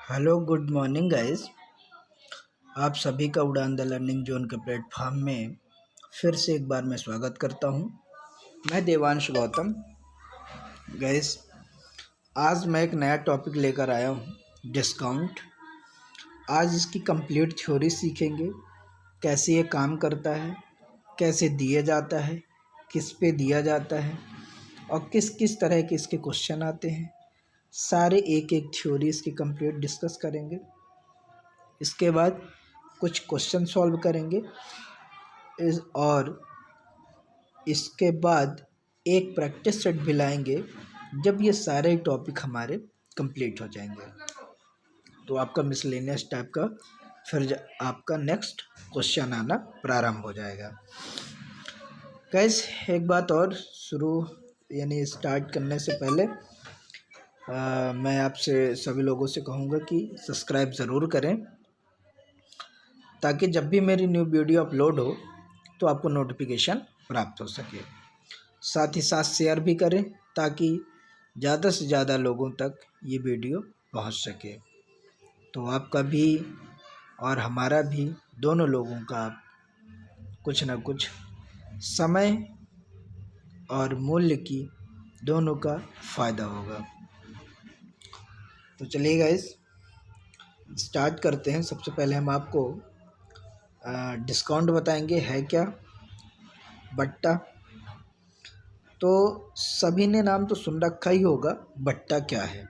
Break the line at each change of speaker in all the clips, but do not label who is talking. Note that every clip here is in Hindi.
Hello good morning guys. आप सभी का उड़ान द लर्निंग जोन के प्लेटफॉर्म में फिर से एक बार मैं स्वागत करता हूं। मैं देवांश गौतम। गाइस, आज मैं एक नया टॉपिक लेकर आया हूं, डिस्काउंट। आज इसकी कंप्लीट थ्योरी सीखेंगे, कैसे ये काम करता है, कैसे दिया जाता है, किस पे दिया जाता है और किस किस तरह के इसके क्वेश्चन आते हैं। सारे एक एक थ्योरी इसकी कंप्लीट डिस्कस करेंगे। इसके बाद कुछ क्वेश्चन सॉल्व करेंगे और इसके बाद एक प्रैक्टिस सेट भी लाएंगे जब ये सारे टॉपिक हमारे कंप्लीट हो जाएंगे। तो आपका मिसलेनियस टाइप का फिर आपका नेक्स्ट क्वेश्चन आना प्रारंभ हो जाएगा। गाइस, एक बात और यानी स्टार्ट करने से पहले मैं आपसे सभी लोगों से कहूँगा कि सब्सक्राइब ज़रूर करें, ताकि जब भी मेरी न्यू वीडियो अपलोड हो तो आपको नोटिफिकेशन प्राप्त हो सके। साथ ही साथ शेयर भी करें ताकि ज़्यादा से ज़्यादा लोगों तक ये वीडियो पहुंच सके। तो आपका भी और हमारा भी, दोनों लोगों का कुछ ना कुछ समय और मूल्य की दोनों का फ़ायदा होगा। तो चलिए गाइस, स्टार्ट करते हैं। सबसे पहले हम आपको डिस्काउंट बताएंगे है क्या। बट्टा, तो सभी ने नाम तो सुन रखा ही होगा, बट्टा क्या है।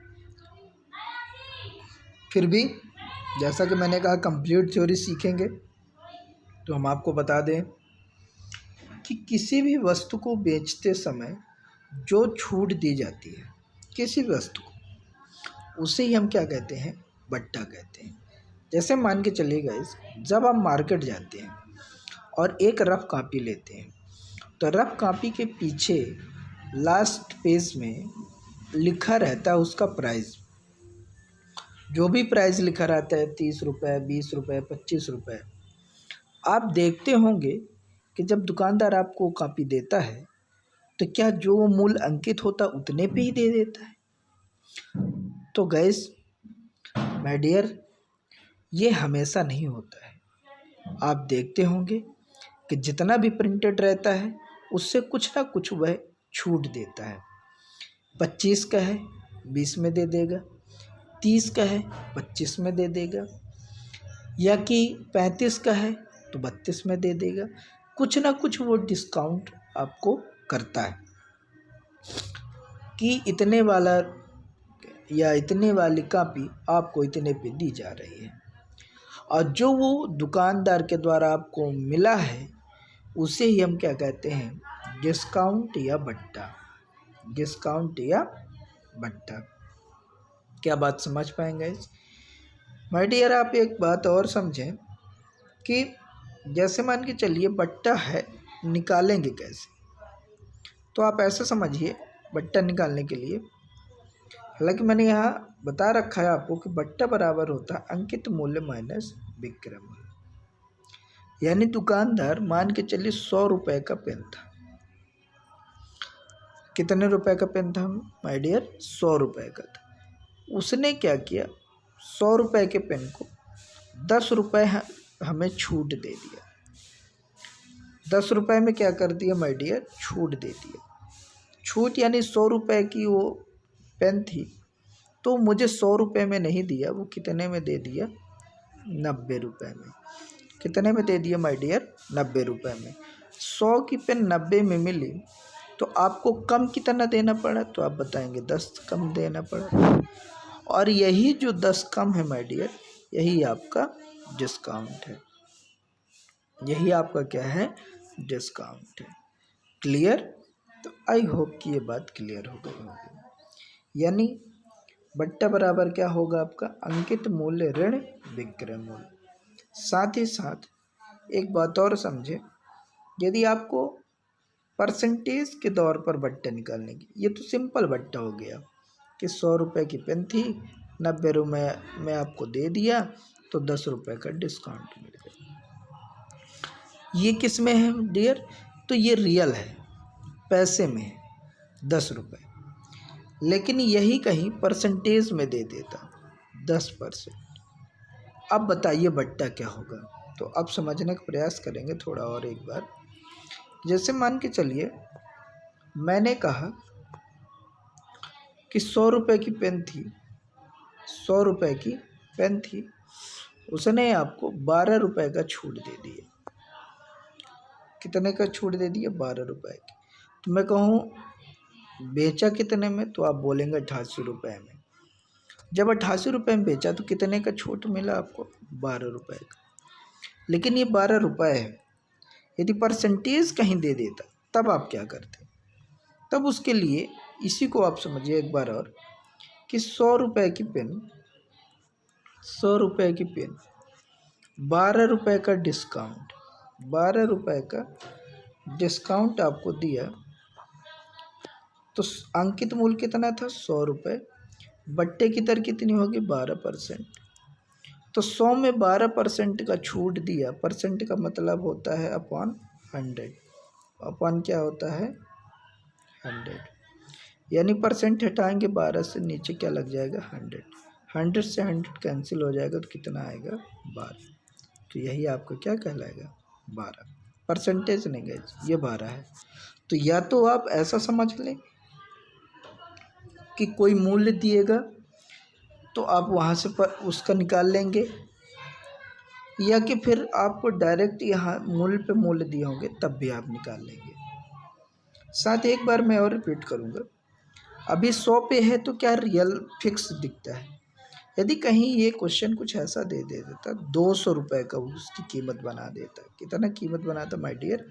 फिर भी जैसा कि मैंने कहा कंप्लीट थ्योरी सीखेंगे, तो हम आपको बता दें कि किसी भी वस्तु को बेचते समय जो छूट दी जाती है किसी भी वस्तु को, उसे ही हम क्या कहते हैं, बट्टा कहते हैं। जैसे मान के चलिए गाइस, जब आप मार्केट जाते हैं और एक रफ कॉपी लेते हैं, तो रफ कॉपी के पीछे लास्ट पेज में लिखा रहता है उसका प्राइस। जो भी प्राइस लिखा रहता है 30 रुपये, 20 रुपये, 25 रुपये। आप देखते होंगे कि जब दुकानदार आपको कॉपी देता है तो क्या जो मूल्य अंकित होता उतने पे ही दे देता है। तो गैस माय डियर, ये हमेशा नहीं होता है। आप देखते होंगे कि जितना भी प्रिंटेड रहता है उससे कुछ ना कुछ वह छूट देता है। 25 का है 20 में दे देगा, 30 का है 25 में दे देगा, या कि 35 का है तो 32 में दे देगा। कुछ ना कुछ वो डिस्काउंट आपको करता है कि इतने वाला या इतने वाली कॉपी आपको इतने पे दी जा रही है। और जो वो दुकानदार के द्वारा आपको मिला है उसे ही हम क्या कहते हैं, डिस्काउंट या बट्टा। डिस्काउंट या बट्टा। क्या बात समझ पाएंगे माय डियर। आप एक बात और समझें कि जैसे मान के चलिए बट्टा है, निकालेंगे कैसे। तो आप ऐसा समझिए, बट्टा निकालने के लिए, हालांकि मैंने यहाँ बता रखा है आपको कि बट्टा बराबर होता है अंकित मूल्य माइनस विक्रय मूल्य। यानी दुकानदार मान के चलिए 100 रुपये का पेन था। कितने रुपए का पेन था माय डियर? 100 रुपये का था। उसने क्या किया, 100 रुपये के पेन को 10 रुपये हमें छूट दे दिया। 10 रुपये में क्या कर दिया माय डियर, छूट दे दिया। छूट यानी 100 रुपये की वो पेन थी, तो मुझे 100 रुपये में नहीं दिया, वो कितने में दे दिया, 90 रुपये में। कितने में दे दिया माय डियर? 90 रुपये में। 100 की पेन 90 में मिली, तो आपको कम कितना देना पड़ा, तो आप बताएंगे 10 कम देना पड़ा। और यही जो 10 कम है माय डियर, यही आपका डिस्काउंट है। यही आपका क्या है, डिस्काउंट है। क्लियर? तो आई होप कि ये बात क्लियर हो गई होगी। यानी बट्टा बराबर क्या होगा आपका, अंकित मूल्य ऋण विक्रय मूल्य। साथ ही साथ एक बात और समझे, यदि आपको परसेंटेज के तौर पर बट्टा निकालने की, ये तो सिंपल बट्टा हो गया कि 100 रुपये की पेन थी, 90 रुपये में आपको दे दिया, तो 10 रुपये का डिस्काउंट मिल गया। ये किस में है डियर? तो ये रियल है, पैसे में है 10 रुपये। लेकिन यही कहीं परसेंटेज में दे देता 10%। अब बताइए बट्टा क्या होगा। तो अब समझने का प्रयास करेंगे थोड़ा और एक बार। जैसे मान के चलिए मैंने कहा कि 100 रुपये की पेन थी, 100 रुपये की पेन थी, उसने आपको 12 रुपये का छूट दे दिया। कितने का छूट दे दिया? 12 रुपये की। तो मैं कहूँ बेचा कितने में? तो आप बोलेंगे 88 रुपये में। जब 88 रुपये में बेचा तो कितने का छूट मिला आपको? 12 रुपये का। लेकिन ये 12 रुपये है, यदि परसेंटेज कहीं दे देता तब आप क्या करते? तब उसके लिए इसी को आप समझिए एक बार और कि 100 रुपये की पेन, 100 रुपये की पेन, 12 रुपये का डिस्काउंट, 12 रुपये का डिस्काउंट आपको दिया तो अंकित मूल्य कितना था? 100 रुपये। बट्टे की दर कितनी होगी? 12%। तो 100 में 12% का छूट दिया। परसेंट का मतलब होता है अपॉन 100। अपॉन क्या होता है? 100। यानी परसेंट हटाएंगे 12 से, नीचे क्या लग जाएगा? 100। 100 से 100 कैंसिल हो जाएगा तो कितना आएगा? 12। तो यही आपको क्या कहलाएगा? 12। परसेंटेज नहीं गए, ये 12 है। तो या तो आप ऐसा समझ लें कि कोई मूल्य दिएगा तो आप वहाँ से पर उसका निकाल लेंगे, या कि फिर आपको डायरेक्ट यहाँ मूल्य पे मूल्य दिए होंगे तब भी आप निकाल लेंगे। साथ एक बार मैं और रिपीट करूँगा। अभी 100 पे है तो क्या रियल फिक्स दिखता है। यदि कहीं ये क्वेश्चन कुछ ऐसा दे देता 200 रुपये का उसकी कीमत बना देता, कितना कीमत बनाता माय डियर?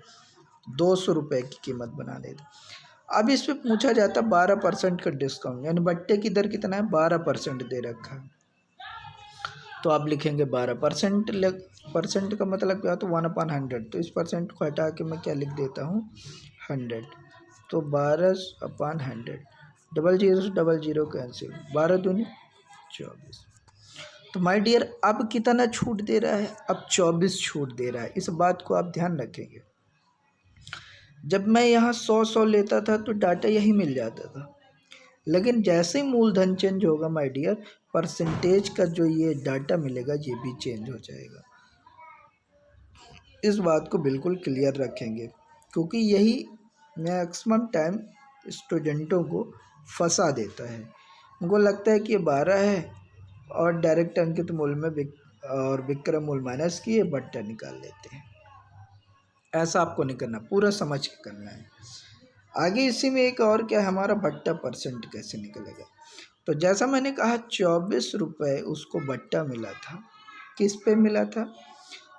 200 रुपये की कीमत बना देता। अब इस पे पूछा जाता 12% का डिस्काउंट, यानी बट्टे की दर कितना है? 12% दे रखा है। तो आप लिखेंगे 12%। परसेंट का मतलब क्या? तो 1/100। तो इस परसेंट को हटा के मैं क्या लिख देता हूँ? 100। तो 12/100। डबल जीरो से डबल जीरो कैंसिल, 12 दूनी 24। तो माय डियर अब कितना छूट दे रहा है? अब 24 छूट दे रहा है। इस बात को आप ध्यान रखेंगे। जब मैं यहाँ 100 लेता था तो डाटा यही मिल जाता था, लेकिन जैसे ही मूलधन चेंज होगा माय डियर, परसेंटेज का जो ये डाटा मिलेगा ये भी चेंज हो जाएगा। इस बात को बिल्कुल क्लियर रखेंगे, क्योंकि यही मैक्सिमम टाइम स्टूडेंटों को फंसा देता है। उनको लगता है कि ये 12 है और डायरेक्ट अंकित मूल्य में और विक्रय मूल्य माइनस किए बट्टा निकाल लेते हैं। ऐसा आपको नहीं करना, पूरा समझ के करना है। आगे इसी में एक और क्या है हमारा, बट्टा परसेंट कैसे निकलेगा। तो जैसा मैंने कहा 24 रुपये उसको बट्टा मिला था। किस पे मिला था?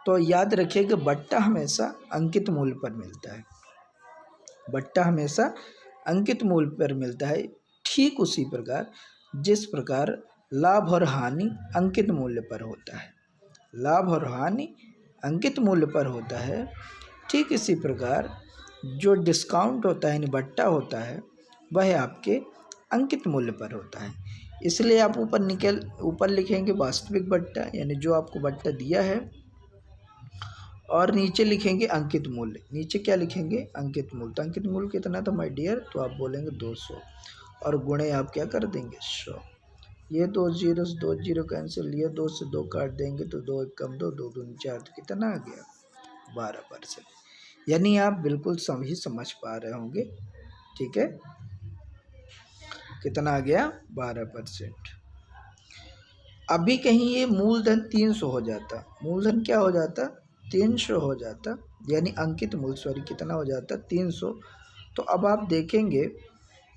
तो याद रखिएगा बट्टा हमेशा अंकित मूल्य पर मिलता है। बट्टा हमेशा अंकित मूल्य पर मिलता है। ठीक उसी प्रकार जिस प्रकार लाभ और हानि अंकित मूल्य पर होता है, लाभ और हानि अंकित मूल्य पर होता है, ठीक इसी प्रकार जो डिस्काउंट होता है यानी बट्टा होता है वह आपके अंकित मूल्य पर होता है। इसलिए आप ऊपर लिखेंगे वास्तविक बट्टा, यानी जो आपको बट्टा दिया है, और नीचे लिखेंगे अंकित मूल्य। नीचे क्या लिखेंगे? अंकित मूल्य। तो अंकित मूल्य कितना था माय डियर? तो आप बोलेंगे 200 और गुणे आप क्या कर देंगे? 100। ये 2 जीरो से 2 जीरो कैंसिल, ये 2 से 2 काट देंगे तो 2 1 कम 2, 2 दूनी 4, तो कितना आ गया? 12%। यानी आप बिल्कुल सही समझ पा रहे होंगे। ठीक है, कितना आ गया? 12%। अभी कहीं ये मूलधन 300 हो जाता, मूलधन क्या हो जाता? 300 हो जाता, यानी अंकित मूल्य सॉरी कितना हो जाता? 300। तो अब आप देखेंगे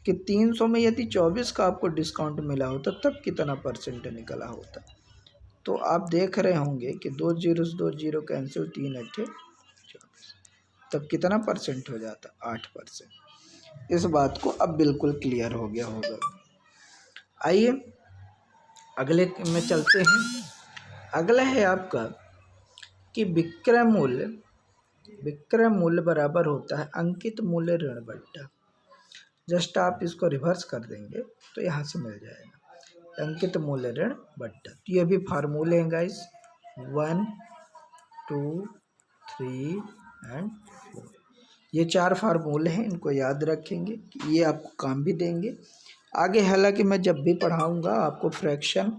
कि 300 में यदि 24 का आपको डिस्काउंट मिला होता तब कितना परसेंट निकला होता। तो आप देख रहे होंगे कि 2 जीरो से 2 जीरो कैंसिल, 3 8 24, तब कितना परसेंट हो जाता? 8%। इस बात को अब बिल्कुल क्लियर हो गया होगा। आइए अगले में चलते हैं। अगला है आपका कि विक्रय मूल्य बराबर होता है अंकित मूल्य ऋण बट्टा। जस्ट आप इसको रिवर्स कर देंगे तो यहाँ से मिल जाएगा अंकित मूल्य ऋण बट्टा। तो ये भी फार्मूले हैं गाइस, 1 2 3 एंड 4। ये 4 फार्मूले हैं, इनको याद रखेंगे कि ये आपको काम भी देंगे आगे। हालांकि मैं जब भी पढ़ाऊँगा आपको फ्रैक्शन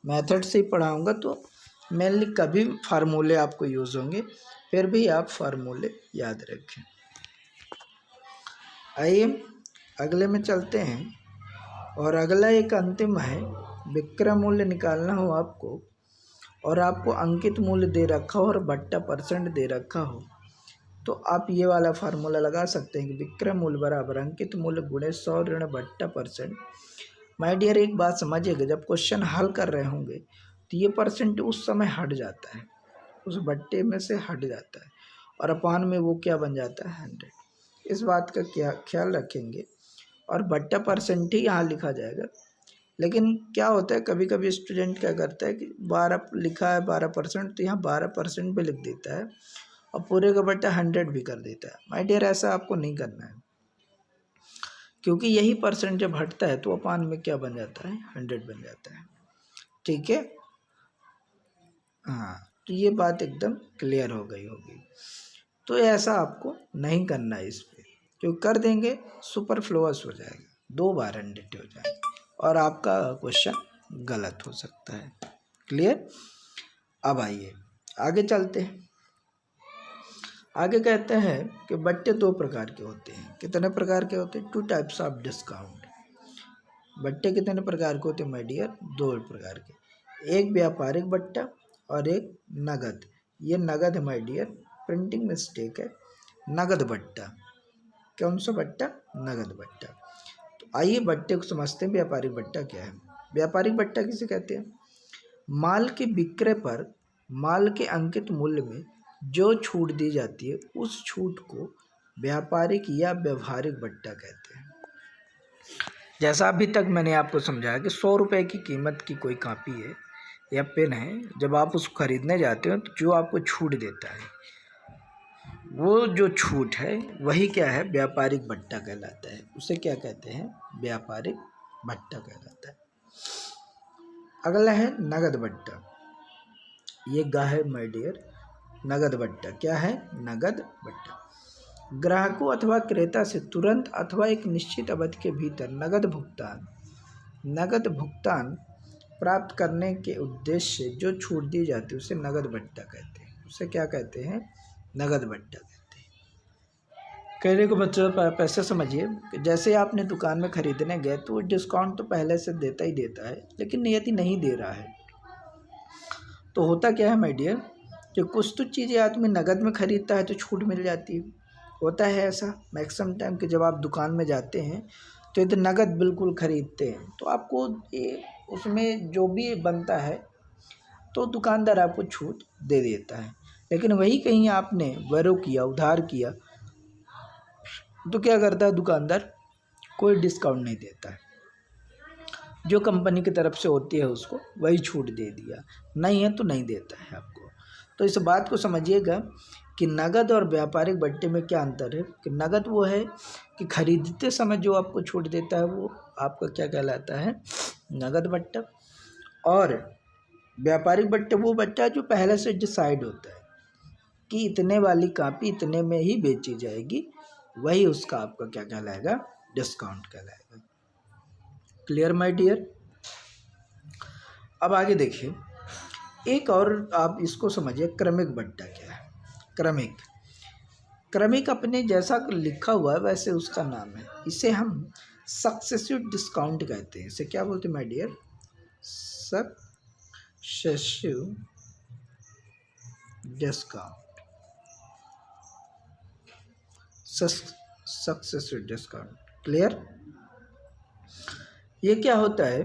मेथड से ही पढ़ाऊँगा तो मेनली कभी फार्मूले आपको यूज़ होंगे, फिर भी आप फार्मूले याद रखें। आइए अगले में चलते हैं, और अगला एक अंतिम है। विक्रय मूल्य निकालना हो आपको, और आपको अंकित मूल्य दे रखा हो और बट्टा % दे रखा हो, तो आप ये वाला फार्मूला लगा सकते हैं कि विक्रय मूल्य बराबर अंकित मूल्य गुणे 100 ऋण बट्टा %। माय डियर, एक बात समझिएगा, जब क्वेश्चन हल कर रहे होंगे तो ये % उस समय हट जाता है, उस बट्टे में से हट जाता है, और अपान में वो क्या बन जाता है 100। इस बात का क्या ख्याल रखेंगे, और बट्टा % ही यहाँ लिखा जाएगा। लेकिन क्या होता है, कभी कभी स्टूडेंट क्या करता है कि 12 लिखा है 12%, तो यहाँ 12% भी लिख देता है और पूरे का बट्टा 100 भी कर देता है। माय डियर, ऐसा आपको नहीं करना है, क्योंकि यही % जब हटता है तो अपान में क्या बन जाता है 100 बन जाता है। ठीक है, हाँ, तो ये बात एकदम क्लियर हो गई होगी। तो ऐसा आपको नहीं करना है इस पर, जो कर देंगे सुपरफ्लुअस हो जाएगा, 2 बार 100 हो जाएगा और आपका क्वेश्चन गलत हो सकता है। क्लियर। अब आइए आगे चलते हैं। आगे कहते हैं कि बट्टे 2 प्रकार के होते हैं। कितने प्रकार के होते हैं? 2 टाइप्स ऑफ डिस्काउंट। बट्टे कितने प्रकार के होते हैं माय डियर? 2 प्रकार के, एक व्यापारिक बट्टा और एक नगद। ये नगद है माय डियर, प्रिंटिंग मिस्टेक है, नगद बट्टा। कौन सा बट्टा? नगद बट्टा। तो आइए बट्टे को समझते हैं। व्यापारिक बट्टा क्या है? व्यापारिक बट्टा किसे कहते हैं? माल के विक्रय पर माल के अंकित मूल्य में जो छूट दी जाती है, उस छूट को व्यापारिक या व्यवहारिक बट्टा कहते हैं। जैसा अभी तक मैंने आपको समझाया कि 100 रुपये की कीमत की कोई कॉपी है या पेन है, जब आप उसको खरीदने जाते हो तो जो आपको छूट देता है, वो जो छूट है वही क्या है? व्यापारिक बट्टा कहलाता है। उसे क्या कहते हैं? व्यापारिक बट्टा कहलाता है। अगला है नगद बट्टा। ये गा है माय डियर, नगद बट्टा। क्या है? नगद बट्टा। ग्राहकों अथवा क्रेता से तुरंत अथवा एक निश्चित अवधि के भीतर नगद भुगतान प्राप्त करने के उद्देश्य से जो छूट दी जाती है उसे नगद बट्टा कहते हैं। उसे क्या कहते हैं? नगद बट्टा कहते हैं। कहने को बच्चों पैसे समझिए कि जैसे आपने दुकान में खरीदने गए तो डिस्काउंट तो पहले से देता ही देता है, लेकिन यदि नहीं दे रहा है तो होता क्या है माय डियर, कि कुछ तो चीज़ें आदमी नगद में खरीदता है तो छूट मिल जाती है। होता है ऐसा मैक्सिमम टाइम कि जब आप दुकान में जाते हैं तो यदि नगद बिल्कुल खरीदते हैं तो आपको ये उसमें जो भी बनता है तो दुकानदार आपको छूट दे देता है। लेकिन वही कहीं आपने वैरो किया, उधार किया, तो क्या करता है दुकानदार? कोई डिस्काउंट नहीं देता है। जो कंपनी की तरफ से होती है उसको वही छूट दे दिया, नहीं है तो नहीं देता है आपको। तो इस बात को समझिएगा कि नगद और व्यापारिक बट्टे में क्या अंतर है। कि नगद वो है कि खरीदते समय जो आपको छूट देता है वो आपका क्या कहलाता है? नगद बट्टा। और व्यापारिक बट्टे वो बट्टा है जो पहले से डिसाइड होता है कि इतने वाली कॉपी इतने में ही बेची जाएगी, वही उसका आपका क्या कहलाएगा? डिस्काउंट कहलाएगा। Clear my dear. अब आगे देखिए, एक और आप इसको समझिए, क्रमिक बट्टा क्या है? क्रमिक अपने जैसा लिखा हुआ है वैसे उसका नाम है। इसे हम सक्सेसिव डिस्काउंट कहते हैं। इसे क्या बोलते हैं my dear? Successive discount. Successive discount. Clear. ये क्या होता है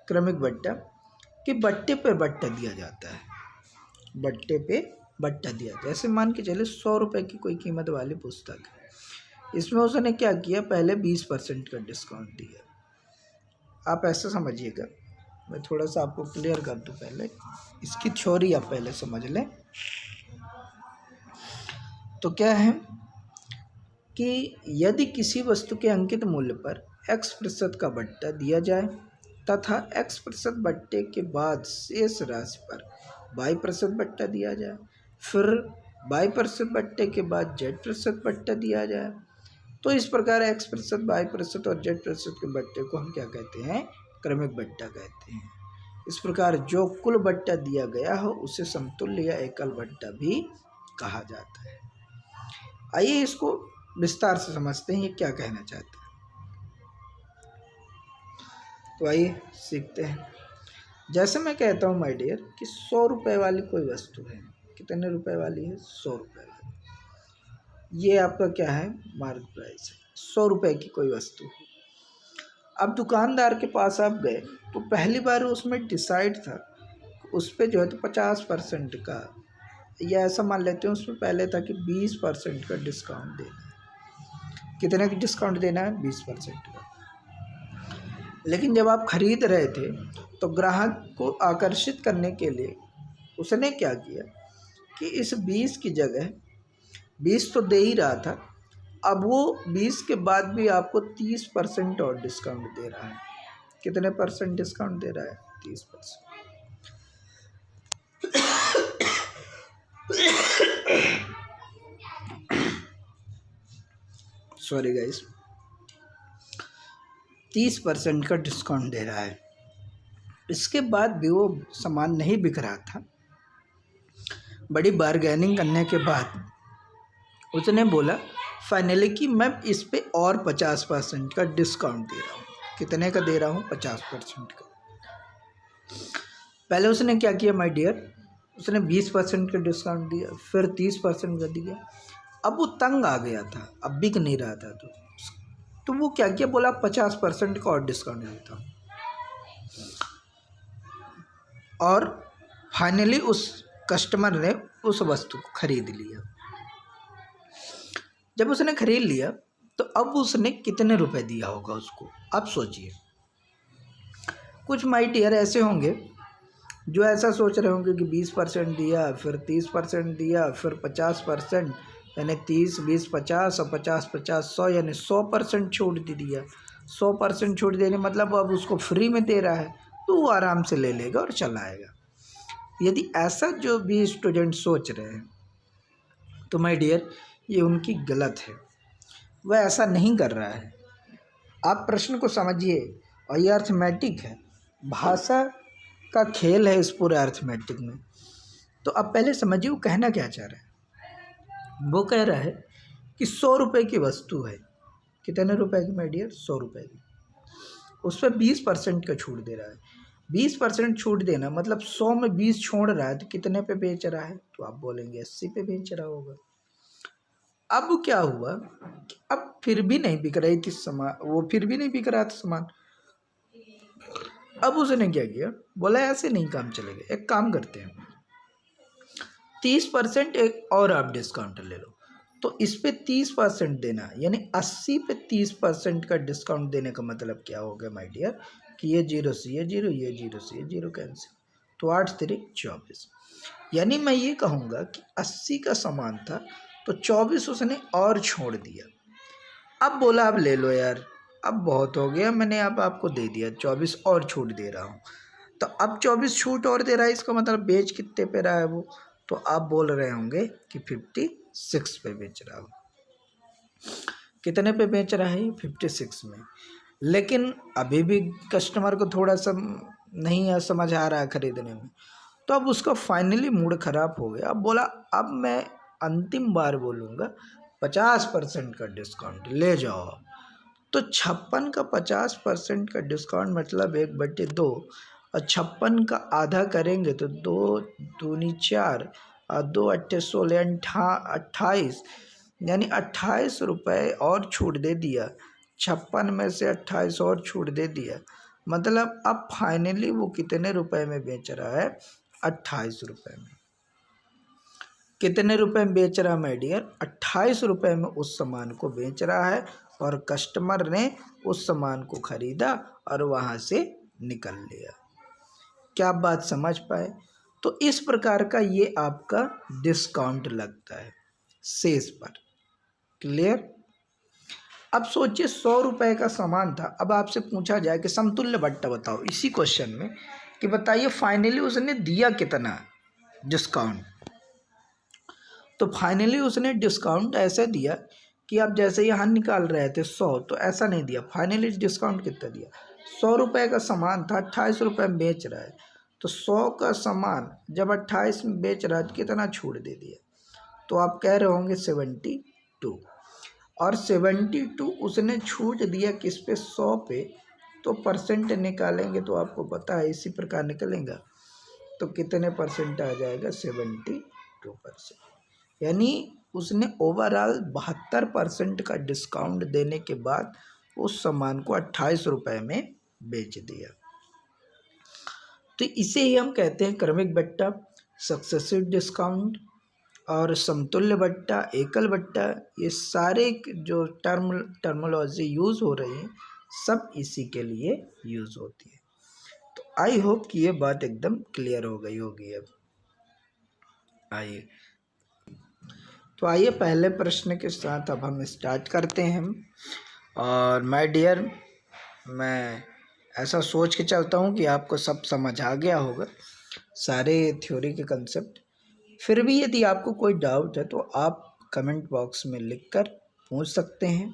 क्रमिक बट्टा? कि बट्टे पे बट्टा दिया जाता है, बट्टे पे बट्टा दिया। जैसे मान के चले 100 रुपये की कोई कीमत वाली पुस्तक है, इसमें उसने क्या किया? पहले 20% का डिस्काउंट दिया। आप ऐसा समझिएगा, मैं थोड़ा सा आपको क्लियर कर दूं, पहले इसकी थ्योरी आप पहले समझ लें। तो क्या है कि यदि किसी वस्तु के अंकित मूल्य पर X% का बट्टा दिया जाए तथा X% बट्टे के बाद शेष राशि पर Y% बट्टा दिया जाए, फिर Y% बट्टे के बाद Z% बट्टा दिया जाए, तो इस प्रकार X%, Y% और Z% के बट्टे को हम क्या कहते हैं? क्रमिक बट्टा कहते हैं। इस प्रकार जो कुल बट्टा दिया गया हो उसे समतुल्य या एकल बट्टा भी कहा जाता है। आइए इसको विस्तार से समझते हैं ये क्या कहना चाहते हैं। तो आइए सीखते हैं। जैसे मैं कहता हूँ माय डियर कि 100 रुपये वाली कोई वस्तु है। कितने रुपए वाली है? 100 रुपये वाली। ये आपका क्या है? मार्क प्राइस है। 100 रुपये की कोई वस्तु है। अब दुकानदार के पास आप गए तो पहली बार उसमें डिसाइड था उस पर जो है तो 50% का, या ऐसा मान लेते हैं उसमें पहले था कि 20% का डिस्काउंट देना है। कितने का डिस्काउंट देना है? 20% का। लेकिन जब आप खरीद रहे थे तो ग्राहक को आकर्षित करने के लिए उसने क्या किया कि इस 20 की जगह 20 तो दे ही रहा था, अब वो 20 के बाद भी आपको 30% और डिस्काउंट दे रहा है। कितने परसेंट डिस्काउंट दे रहा है? 30%। सॉरी गाइस, 30% का डिस्काउंट दे रहा है। इसके बाद भी वो सामान नहीं बिक रहा था। बड़ी बार्गेनिंग करने के बाद उसने बोला फाइनली कि मैं इस पे और 50% का डिस्काउंट दे रहा हूँ। कितने का दे रहा हूँ? 50% का। पहले उसने क्या किया माय डियर? उसने 20% का डिस्काउंट दिया, फिर 30% का दिया। अब वो तंग आ गया था, अब बिक नहीं रहा था। तो वो क्या किया? बोला 50% का और डिस्काउंट देता हूँ। और फाइनली उस कस्टमर ने उस वस्तु को खरीद लिया। जब उसने खरीद लिया तो अब उसने कितने रुपए दिया होगा उसको? अब सोचिए। कुछ माय डियर ऐसे होंगे जो ऐसा सोच रहे होंगे कि 20% दिया, फिर 30% दिया, फिर 50%, यानी 30, 20, 50 और 50, 50, 100, यानी 100% छूट दे दिया। 100% छूट देने मतलब अब उसको फ्री में दे रहा है, तो वो आराम से ले लेगा और चलाएगा। यदि ऐसा जो भी स्टूडेंट सोच रहे हैं तो माय डियर ये उनकी गलत है। वह ऐसा नहीं कर रहा है। आप प्रश्न को समझिए, और ये अर्थमेटिक है, भाषा का खेल है इस पूरे अर्थमेटिक में। तो अब पहले समझिए वो कहना क्या चाह रहा है। वो कह रहा है कि 100 रुपये की वस्तु है। कितने रुपए की माय डियर? 100 रुपये की। उस पर 20% का छूट दे रहा है। 20% छूट देना मतलब 100 में 20 छोड़ रहा है, तो कितने पे बेच रहा है? तो आप बोलेंगे 80 पे बेच रहा होगा। अब क्या हुआ कि अब फिर भी नहीं बिक रही थी सामान, वो फिर भी नहीं बिक रहा था सामान। अब उसने क्या किया? बोला ऐसे नहीं काम चलेगा, एक काम करते हैं, 30% एक और आप डिस्काउंट ले लो। तो इस पे 30% देना, यानी 80 पे 30% का डिस्काउंट देने का मतलब क्या हो गया माय डियर? कि ये 0 से ये 0, ये 0 से ये 0 कैंसिल, तो 8 तिरिक 24। यानी मैं ये कहूँगा कि 80 का सामान था तो 24 उसने और छोड़ दिया। अब बोला अब ले लो यार, अब बहुत हो गया, मैंने अब आपको दे दिया, 24 और छूट दे रहा हूँ। तो अब 24 छूट और दे रहा है, इसका मतलब बेच कितने पे रहा है वो? तो आप बोल रहे होंगे कि 56 पे बेच रहा हूँ। कितने पे बेच रहा है? 56 में। लेकिन अभी भी कस्टमर को थोड़ा सा नहीं समझ आ रहा है खरीदने में, तो अब उसका फाइनली मूड खराब हो गया। अब बोला अब मैं अंतिम बार बोलूँगा 50% का डिस्काउंट ले जाओ। तो 56 का 50% का डिस्काउंट मतलब 1/2, और 56 का आधा करेंगे तो 2 दूनी 4 और 2 अट्ठे 16, 28, यानी 28 रुपये और छूट दे दिया। 56 में से 28 और छूट दे दिया, मतलब अब फाइनली वो कितने रुपए में बेच रहा है? 28 रुपये में। कितने रुपए में बेच रहा है माय डियर? 28 रुपये में उस सामान को बेच रहा है, और कस्टमर ने उस सामान को खरीदा और वहाँ से निकल लिया। क्या आप बात समझ पाए? तो इस प्रकार का ये आपका डिस्काउंट लगता है शेष पर। क्लियर? अब सोचिए 100 रुपये का सामान था, अब आपसे पूछा जाए कि समतुल्य बट्टा बताओ इसी क्वेश्चन में, कि बताइए फाइनली उसने दिया कितना डिस्काउंट। तो फाइनली उसने डिस्काउंट ऐसे दिया कि आप जैसे यहाँ निकाल रहे थे 100, तो ऐसा नहीं दिया। फाइनली डिस्काउंट कितना दिया? 100 रुपये का सामान था, 28 रुपये में बेच रहा है, तो 100 का सामान जब 28 में बेच रहा है तो कितना छूट दे दिया, तो आप कह रहे होंगे 72। और 72 उसने छूट दिया किस पे, 100 पे, तो परसेंट निकालेंगे तो आपको पता है इसी प्रकार निकलेगा। तो कितने परसेंट आ जाएगा, 72%। यानी उसने ओवरऑल 72% का डिस्काउंट देने के बाद उस सामान को 28 रुपये में बेच दिया। तो इसे ही हम कहते हैं क्रमिक बट्टा, सक्सेसिव डिस्काउंट और समतुल्य बट्टा, एकल बट्टा। ये सारे जो टर्मोलॉजी यूज़ हो रही है सब इसी के लिए यूज़ होती है। तो आई होप कि ये बात एकदम क्लियर हो गई होगी। अब आइए, तो आइए पहले प्रश्न के साथ अब हम स्टार्ट करते हैं। और माय डियर, मैं ऐसा सोच के चलता हूँ कि आपको सब समझ आ गया होगा, सारे थ्योरी के कंसेप्ट। फिर भी यदि आपको कोई डाउट है तो आप कमेंट बॉक्स में लिखकर पूछ सकते हैं,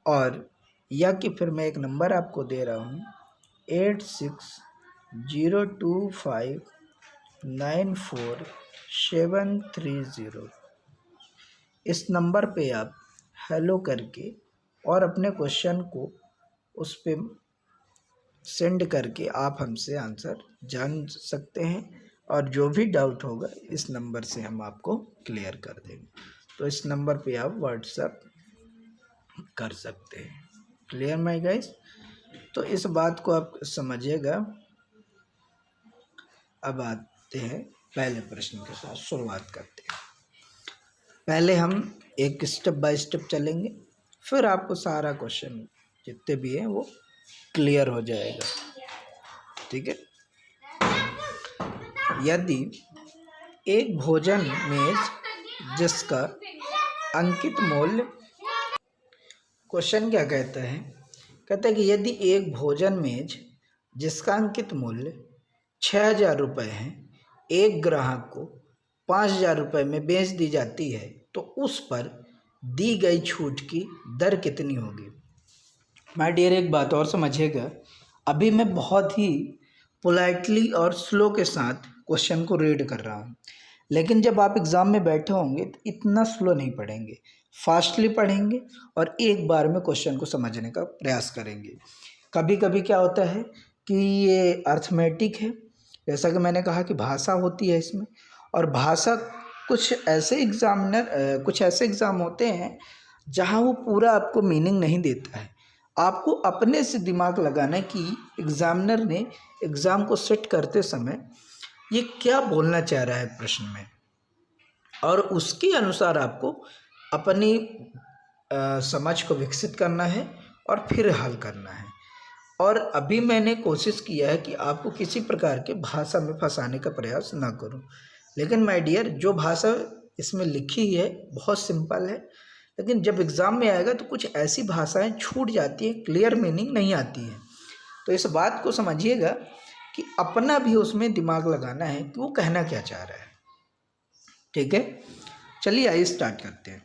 और या कि फिर मैं एक नंबर आपको दे रहा हूँ 8602594730। इस नंबर पे आप हेलो करके और अपने क्वेश्चन को उस पे सेंड करके आप हमसे आंसर जान सकते हैं, और जो भी डाउट होगा इस नंबर से हम आपको क्लियर कर देंगे। तो इस नंबर पे आप व्हाट्सएप कर सकते हैं। Clear my guys? तो इस बात को आप समझिएगा। अब आते हैं पहले प्रश्न के साथ, शुरुआत करते हैं। पहले हम एक स्टेप बाय स्टेप चलेंगे, फिर आपको सारा क्वेश्चन जितने भी हैं वो क्लियर हो जाएगा। ठीक है? यदि एक भोजन मेज जिसका अंकित मूल्य, क्वेश्चन क्या कहता है, कहता है कि यदि एक भोजन मेज जिसका अंकित मूल्य 6,000 रुपये है एक ग्राहक को 5,000 रुपये में बेच दी जाती है, तो उस पर दी गई छूट की दर कितनी होगी। माय डियर, एक बात और समझिएगा, अभी मैं बहुत ही पोलाइटली और स्लो के साथ क्वेश्चन को रीड कर रहा हूँ, लेकिन जब आप एग्ज़ाम में बैठे होंगे तो इतना स्लो नहीं पढ़ेंगे, फास्टली पढ़ेंगे और एक बार में क्वेश्चन को समझने का प्रयास करेंगे। कभी कभी क्या होता है कि ये अर्थमेटिक है, जैसा कि मैंने कहा कि भाषा होती है इसमें, और भाषा कुछ ऐसे एग्ज़ाम होते हैं जहाँ वो पूरा आपको मीनिंग नहीं देता है। आपको अपने से दिमाग लगाना है कि एग्ज़ामिनर ने एग्ज़ाम को सेट करते समय ये क्या बोलना चाह रहा है प्रश्न में, और उसके अनुसार आपको अपनी समझ को विकसित करना है और फिर हल करना है। और अभी मैंने कोशिश किया है कि आपको किसी प्रकार के भाषा में फंसाने का प्रयास ना करूं, लेकिन माय डियर जो भाषा इसमें लिखी है बहुत सिंपल है, लेकिन जब एग्ज़ाम में आएगा तो कुछ ऐसी भाषाएं छूट जाती हैं, क्लियर मीनिंग नहीं आती है। तो इस बात को समझिएगा कि अपना भी उसमें दिमाग लगाना है कि वो कहना क्या चाह रहा है। ठीक है, चलिए आइए स्टार्ट करते हैं।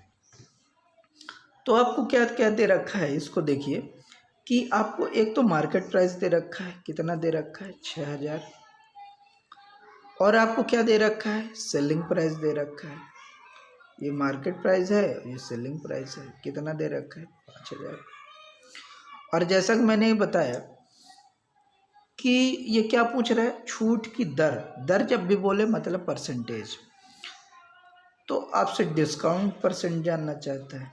तो आपको क्या क्या दे रखा है इसको देखिए कि आपको एक तो मार्केट प्राइस दे रखा है, कितना दे रखा है 6,000, और आपको क्या दे रखा है, सेलिंग प्राइस दे रखा है। ये मार्केट प्राइस है, ये सेलिंग प्राइस है, कितना दे रखा है 5,000। और जैसा कि मैंने बताया कि ये क्या पूछ रहा है, छूट की दर जब भी बोले मतलब परसेंटेज, तो आपसे डिस्काउंट परसेंट जानना चाहता है।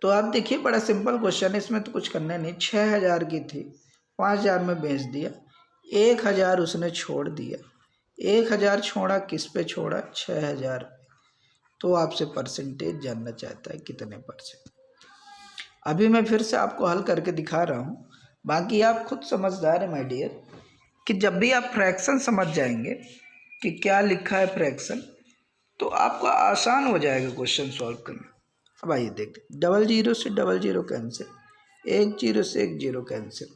तो आप देखिए बड़ा सिंपल क्वेश्चन है, इसमें तो कुछ करना नहीं। 6,000 की थी, 5,000 में बेच दिया, 1,000 उसने छोड़ दिया। 1,000 छोड़ा, किस पे छोड़ा, 6,000 पे। तो आपसे परसेंटेज जानना चाहता है कितने परसेंट। अभी मैं फिर से आपको हल करके दिखा रहा हूँ, बाकी आप खुद समझदार है माय डियर, कि जब भी आप फ्रैक्शन समझ जाएंगे कि क्या लिखा है फ्रैक्शन, तो आपको आसान हो जाएगा क्वेश्चन सॉल्व करना। अब आइए देखते, 00 से 00 कैंसिल, 10 से 10 कैंसिल।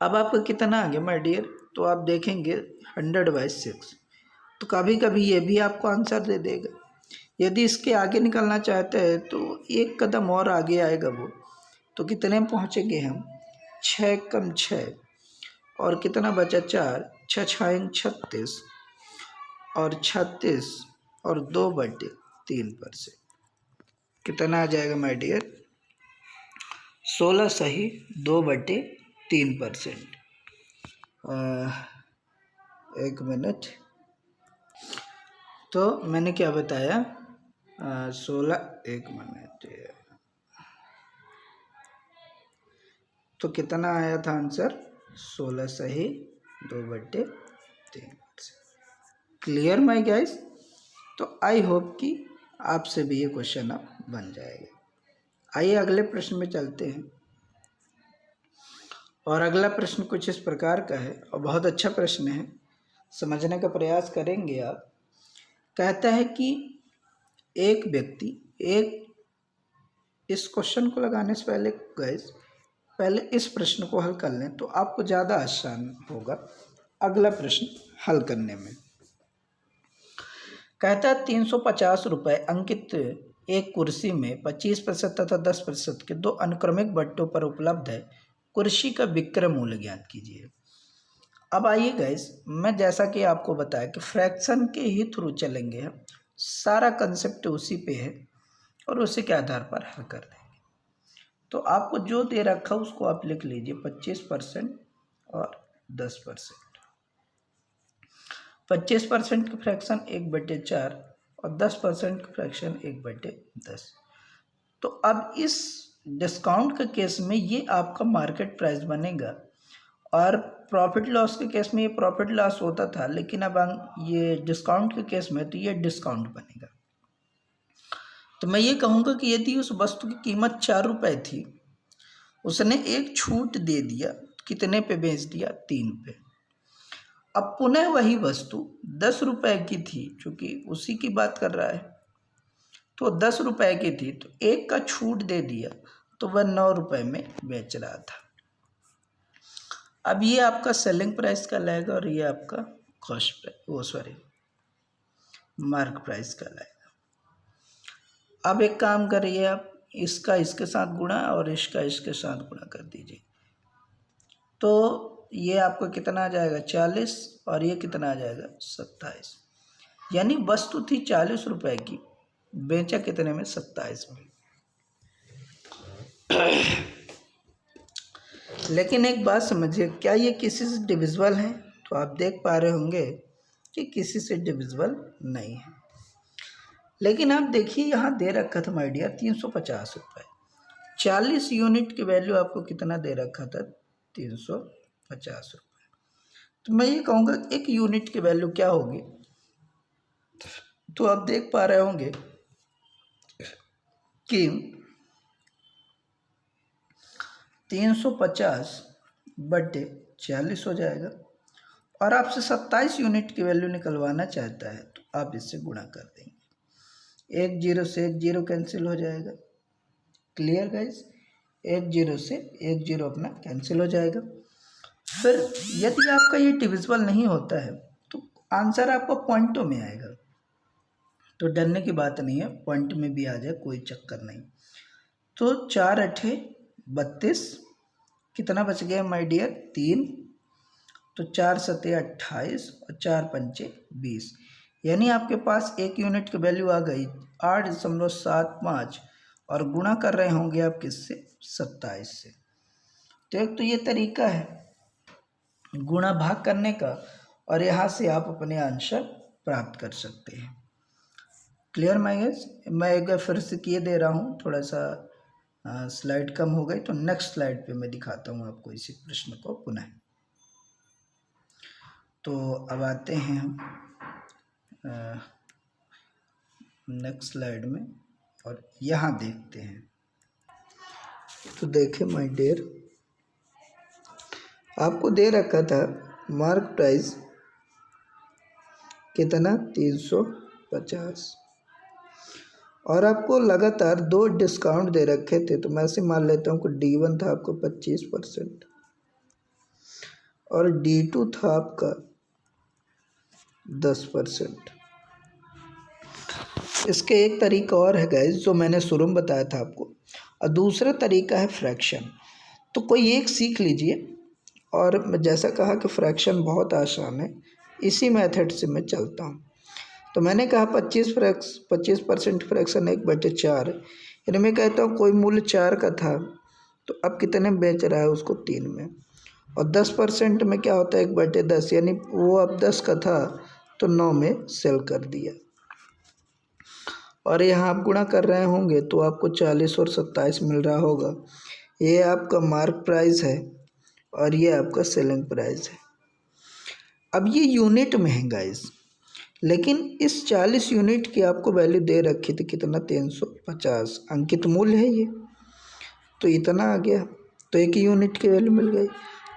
अब आपका कितना आ गया माय डियर, तो आप देखेंगे 100/6। तो कभी कभी ये भी आपको आंसर दे देगा। यदि इसके आगे निकलना चाहते हैं तो एक कदम और आगे आएगा वो, तो कितने में पहुँचेंगे हम, 6 कम 6 और कितना बचा 4, 6 छाएँ 36 और 36 और 2/3%। कितना आ जाएगा माय डियर? 16 सही 2/3%। एक मिनट, तो मैंने क्या बताया? 16, एक मिनट, तो कितना आया था आंसर? 16 सही 2/3%। Clear my guys? तो आई होप कि आपसे भी ये क्वेश्चन अब बन जाएगा। आइए अगले प्रश्न में चलते हैं। और अगला प्रश्न कुछ इस प्रकार का है और बहुत अच्छा प्रश्न है, समझने का प्रयास करेंगे आप। कहता है कि एक व्यक्ति इस क्वेश्चन को लगाने से पहले गाइस, पहले इस प्रश्न को हल कर लें तो आपको ज़्यादा आसान होगा अगला प्रश्न हल करने में। कहता है 350 रुपये अंकित एक कुर्सी में 25% तथा 10% के 2 अनुक्रमिक बट्टों पर उपलब्ध है। कुर्सी का विक्रय मूल्य ज्ञात कीजिए। अब आइए गाइस, मैं जैसा कि आपको बताया कि फ्रैक्शन के ही थ्रू चलेंगे हम, सारा कंसेप्ट उसी पे है और उसी के आधार पर हल कर देंगे। तो आपको जो दे रखा उसको आप लिख लीजिए, 25% और 10%। 25% का फ्रैक्शन 1/4 और 10% का फ्रैक्शन 1/10। तो अब इस डिस्काउंट के केस में ये आपका मार्केट प्राइस बनेगा और प्रॉफिट लॉस के केस में ये प्रॉफिट लॉस होता था, लेकिन अब ये डिस्काउंट के केस में तो ये डिस्काउंट बनेगा। तो मैं ये कहूँगा कि यदि उस वस्तु की कीमत 4 रुपये थी, उसने एक छूट दे दिया, कितने पे बेच दिया? 3 पे। अब पुनः वही वस्तु 10 रुपये की थी, चूँकि उसी की बात कर रहा है, तो 10 रुपये की थी तो एक का छूट दे दिया तो वह 9 रुपये में बेच रहा था। अब ये आपका सेलिंग प्राइस कहलाएगा और ये आपका कॉस्ट प्राइस, मार्क प्राइस कहलाएगा। अब एक काम करिए, आप इसका इसके साथ गुणा और इसका इसके साथ गुणा कर दीजिए, तो ये आपको कितना आ जाएगा? 40 और ये कितना आ जाएगा? 27। यानी वस्तु थी 40 रुपये की, बेचा कितने में? 27 में। लेकिन एक बात समझिए, क्या ये किसी से डिविजिबल है? तो आप देख पा रहे होंगे कि किसी से डिविजिबल नहीं है। लेकिन आप देखिए यहाँ दे रखा था माय डियर 350 रुपये, 40 यूनिट की वैल्यू आपको कितना दे रखा था? 350 रुपये। तो मैं ये कहूँगा एक यूनिट की वैल्यू क्या होगी? तो आप देख पा रहे होंगे कि 350/40 हो जाएगा और आपसे 27 यूनिट की वैल्यू निकलवाना चाहता है तो आप इससे गुणा कर देंगे। 1 0 से 1 0 कैंसिल हो जाएगा। Clear guys? 1 0 से 1 0 अपना कैंसिल हो जाएगा। फिर यदि आपका ये डिविजिबल नहीं होता है तो आंसर आपका पॉइंटों में आएगा, तो डरने की बात नहीं है, पॉइंट में भी आ जाए कोई चक्कर नहीं। तो 4 8 32, कितना बच गया माय डियर? 3। तो 4 7 28 और 4 5 20, यानी आपके पास एक यूनिट की वैल्यू आ गई 8.75 और गुणा कर रहे होंगे आप किससे? 27 से। तो एक तो ये तरीका है गुणा भाग करने का और यहाँ से आप अपने आंसर प्राप्त कर सकते हैं। Clear my guys? मैं एक बार फिर से किए दे रहा हूँ, थोड़ा सा स्लाइड कम हो गई, तो नेक्स्ट स्लाइड पे मैं दिखाता हूँ आपको इसी प्रश्न को पुनः। तो अब आते हैं हम नेक्स्ट स्लाइड में और यहाँ देखते हैं। तो देखें माय डियर, आपको दे रखा था मार्क प्राइस कितना? 350 और आपको लगातार 2 डिस्काउंट दे रखे थे। तो मैं ऐसे मान लेता हूँ कि D1 था आपको 25% और D2 था आपका 10%। इसके एक तरीका और है गाइस, जो मैंने शुरू में बताया था आपको, और दूसरा तरीका है फ्रैक्शन। तो कोई एक सीख लीजिए। और मैं जैसा कहा कि फ्रैक्शन बहुत आसान है, इसी मेथड से मैं चलता हूँ। तो मैंने कहा 25% फ्रैक्शन 1/4, यानी मैं कहता हूँ कोई मूल्य 4 का था तो अब कितने में बेच रहा है उसको 3 में। और 10% में क्या होता है 1/10, यानी वो अब 10 का था तो 9 में सेल कर दिया। और यहाँ आप गुणा कर रहे होंगे तो आपको 40 और 27 मिल रहा होगा। ये आपका मार्क प्राइस है और ये आपका सेलिंग प्राइस है। अब ये यूनिट में है गाइस, लेकिन इस 40 यूनिट की आपको वैल्यू दे रखी थी कितना, 350 अंकित मूल्य है ये, तो इतना आ गया, तो एक यूनिट की वैल्यू मिल गई।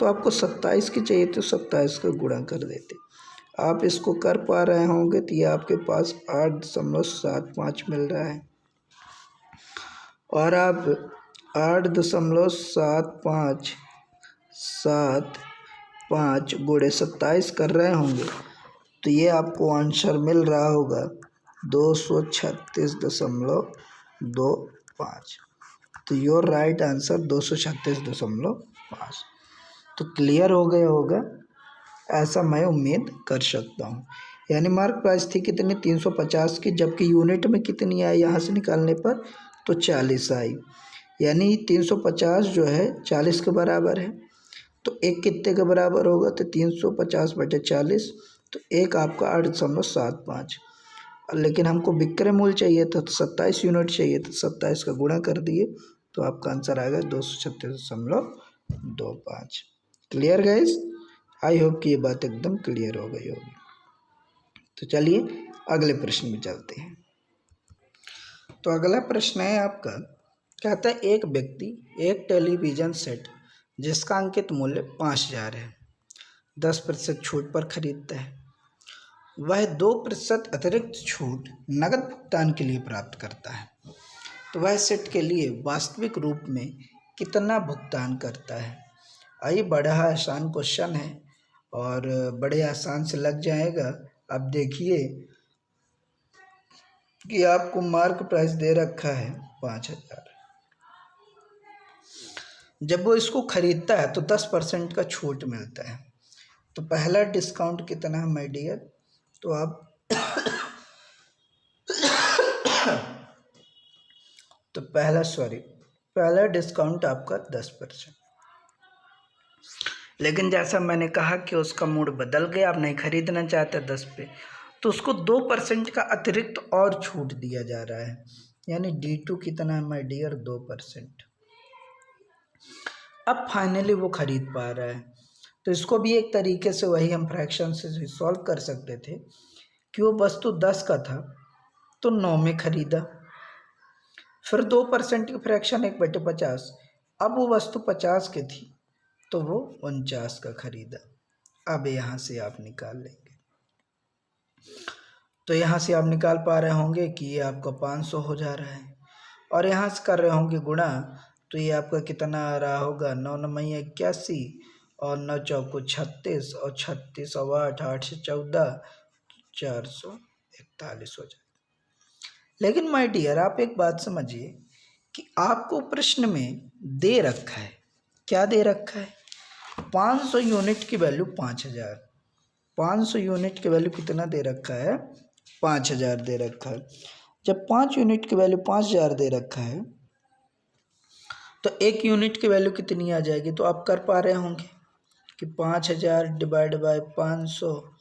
तो आपको 27 की चाहिए तो 27 का गुणा कर देते। आप इसको कर पा रहे होंगे तो ये आपके पास 8.75 मिल रहा है। और आप 8.75 गुणे 27 कर रहे होंगे तो ये आपको आंसर मिल रहा होगा 236.25। तो योर राइट आंसर 236.5। तो क्लियर हो गया होगा, ऐसा मैं उम्मीद कर सकता हूँ। यानी मार्क प्राइस थी कितनी, 350 की, जबकि यूनिट में कितनी आई यहाँ से निकालने पर, तो 40 आई। यानी 350 जो है 40 के बराबर है, तो एक कितने के बराबर होगा, तो 350/40, तो एक आपका 8.75। लेकिन हमको विक्रय मूल्य चाहिए था तो 27 यूनिट चाहिए, तो 27 का गुणा कर दिए तो आपका आंसर आएगा 236.25। क्लियर गाइस, आई होप कि ये बात एकदम क्लियर हो गई होगी। तो चलिए अगले प्रश्न में चलते हैं। तो अगला प्रश्न है आपका, कहता है एक व्यक्ति एक टेलीविज़न सेट जिसका अंकित मूल्य 5000 है 10% छूट पर खरीदता है। वह 2% अतिरिक्त छूट नकद भुगतान के लिए प्राप्त करता है। तो वह सेट के लिए वास्तविक रूप में कितना भुगतान करता है। आइए, बड़ा आसान क्वेश्चन है और बड़े आसान से लग जाएगा। अब देखिए कि आपको मार्क प्राइस दे रखा है 5000। जब वो इसको खरीदता है तो 10% का छूट मिलता है। तो पहला डिस्काउंट कितना है माय डियर, तो आप तो पहला डिस्काउंट आपका 10%। लेकिन जैसा मैंने कहा कि उसका मूड बदल गया, आप नहीं खरीदना चाहते 10 पे, तो उसको 2% का अतिरिक्त और छूट दिया जा रहा है। यानी D2 कितना है माय डियर, 2%। अब फाइनली वो खरीद पा रहा है। तो इसको भी एक तरीके से वही हम फ्रैक्शन से सॉल्व कर सकते थे कि वो वस्तु 10 का था तो 9 में खरीदा, फिर 2% की फ्रैक्शन 1/50। अब वो वस्तु 50 की थी तो वो 49 का खरीदा। अब यहाँ से आप निकाल लेंगे, तो यहाँ से आप निकाल पा रहे होंगे कि ये आपका 500 हो जा रहा है, और यहाँ से कर रहे होंगे गुणा, तो ये आपका कितना आ रहा होगा, 9 9 81 और 9 चौको 36 और 36 और 8 8 से 14, 441 हो जाए। लेकिन माय डियर आप एक बात समझिए कि आपको प्रश्न में दे रखा है, क्या दे रखा है, 500 यूनिट की वैल्यू 5000। 500 यूनिट की वैल्यू कितना दे रखा है, 5000 दे रखा है। जब 5 यूनिट की वैल्यू 5000 दे रखा है तो एक यूनिट की वैल्यू कितनी आ जाएगी, तो आप कर पा रहे होंगे कि 5000 डिवाइड बाय 500,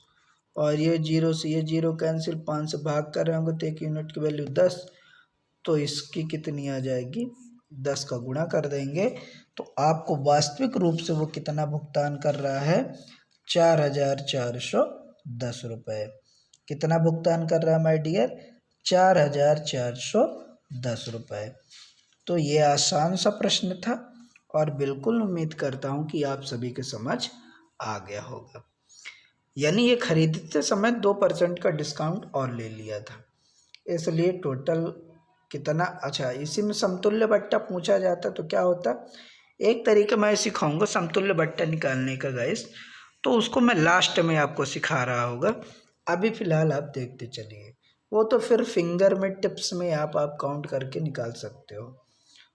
और ये जीरो से ये जीरो कैंसिल, 5 से भाग कर रहे होंगे तो एक यूनिट की वैल्यू 10, तो इसकी कितनी आ जाएगी, 10 का गुणा कर देंगे तो आपको वास्तविक रूप से वो कितना भुगतान कर रहा है, 4410 रुपये। कितना भुगतान कर रहा है माय डियर, 4410 रुपये। तो ये आसान सा प्रश्न था और बिल्कुल उम्मीद करता हूँ कि आप सभी के समझ आ गया होगा। यानी ये खरीदते समय 2% का डिस्काउंट और ले लिया था, इसलिए टोटल कितना, अच्छा इसी में समतुल्य बट्टा पूछा जाता तो क्या होता, एक तरीका मैं सिखाऊंगा समतुल्य बट्टा निकालने का गाइस, तो उसको मैं लास्ट में आपको सिखा रहा होगा। अभी फ़िलहाल आप देखते चलिए, वो तो फिर फिंगर में टिप्स में आप काउंट करके निकाल सकते हो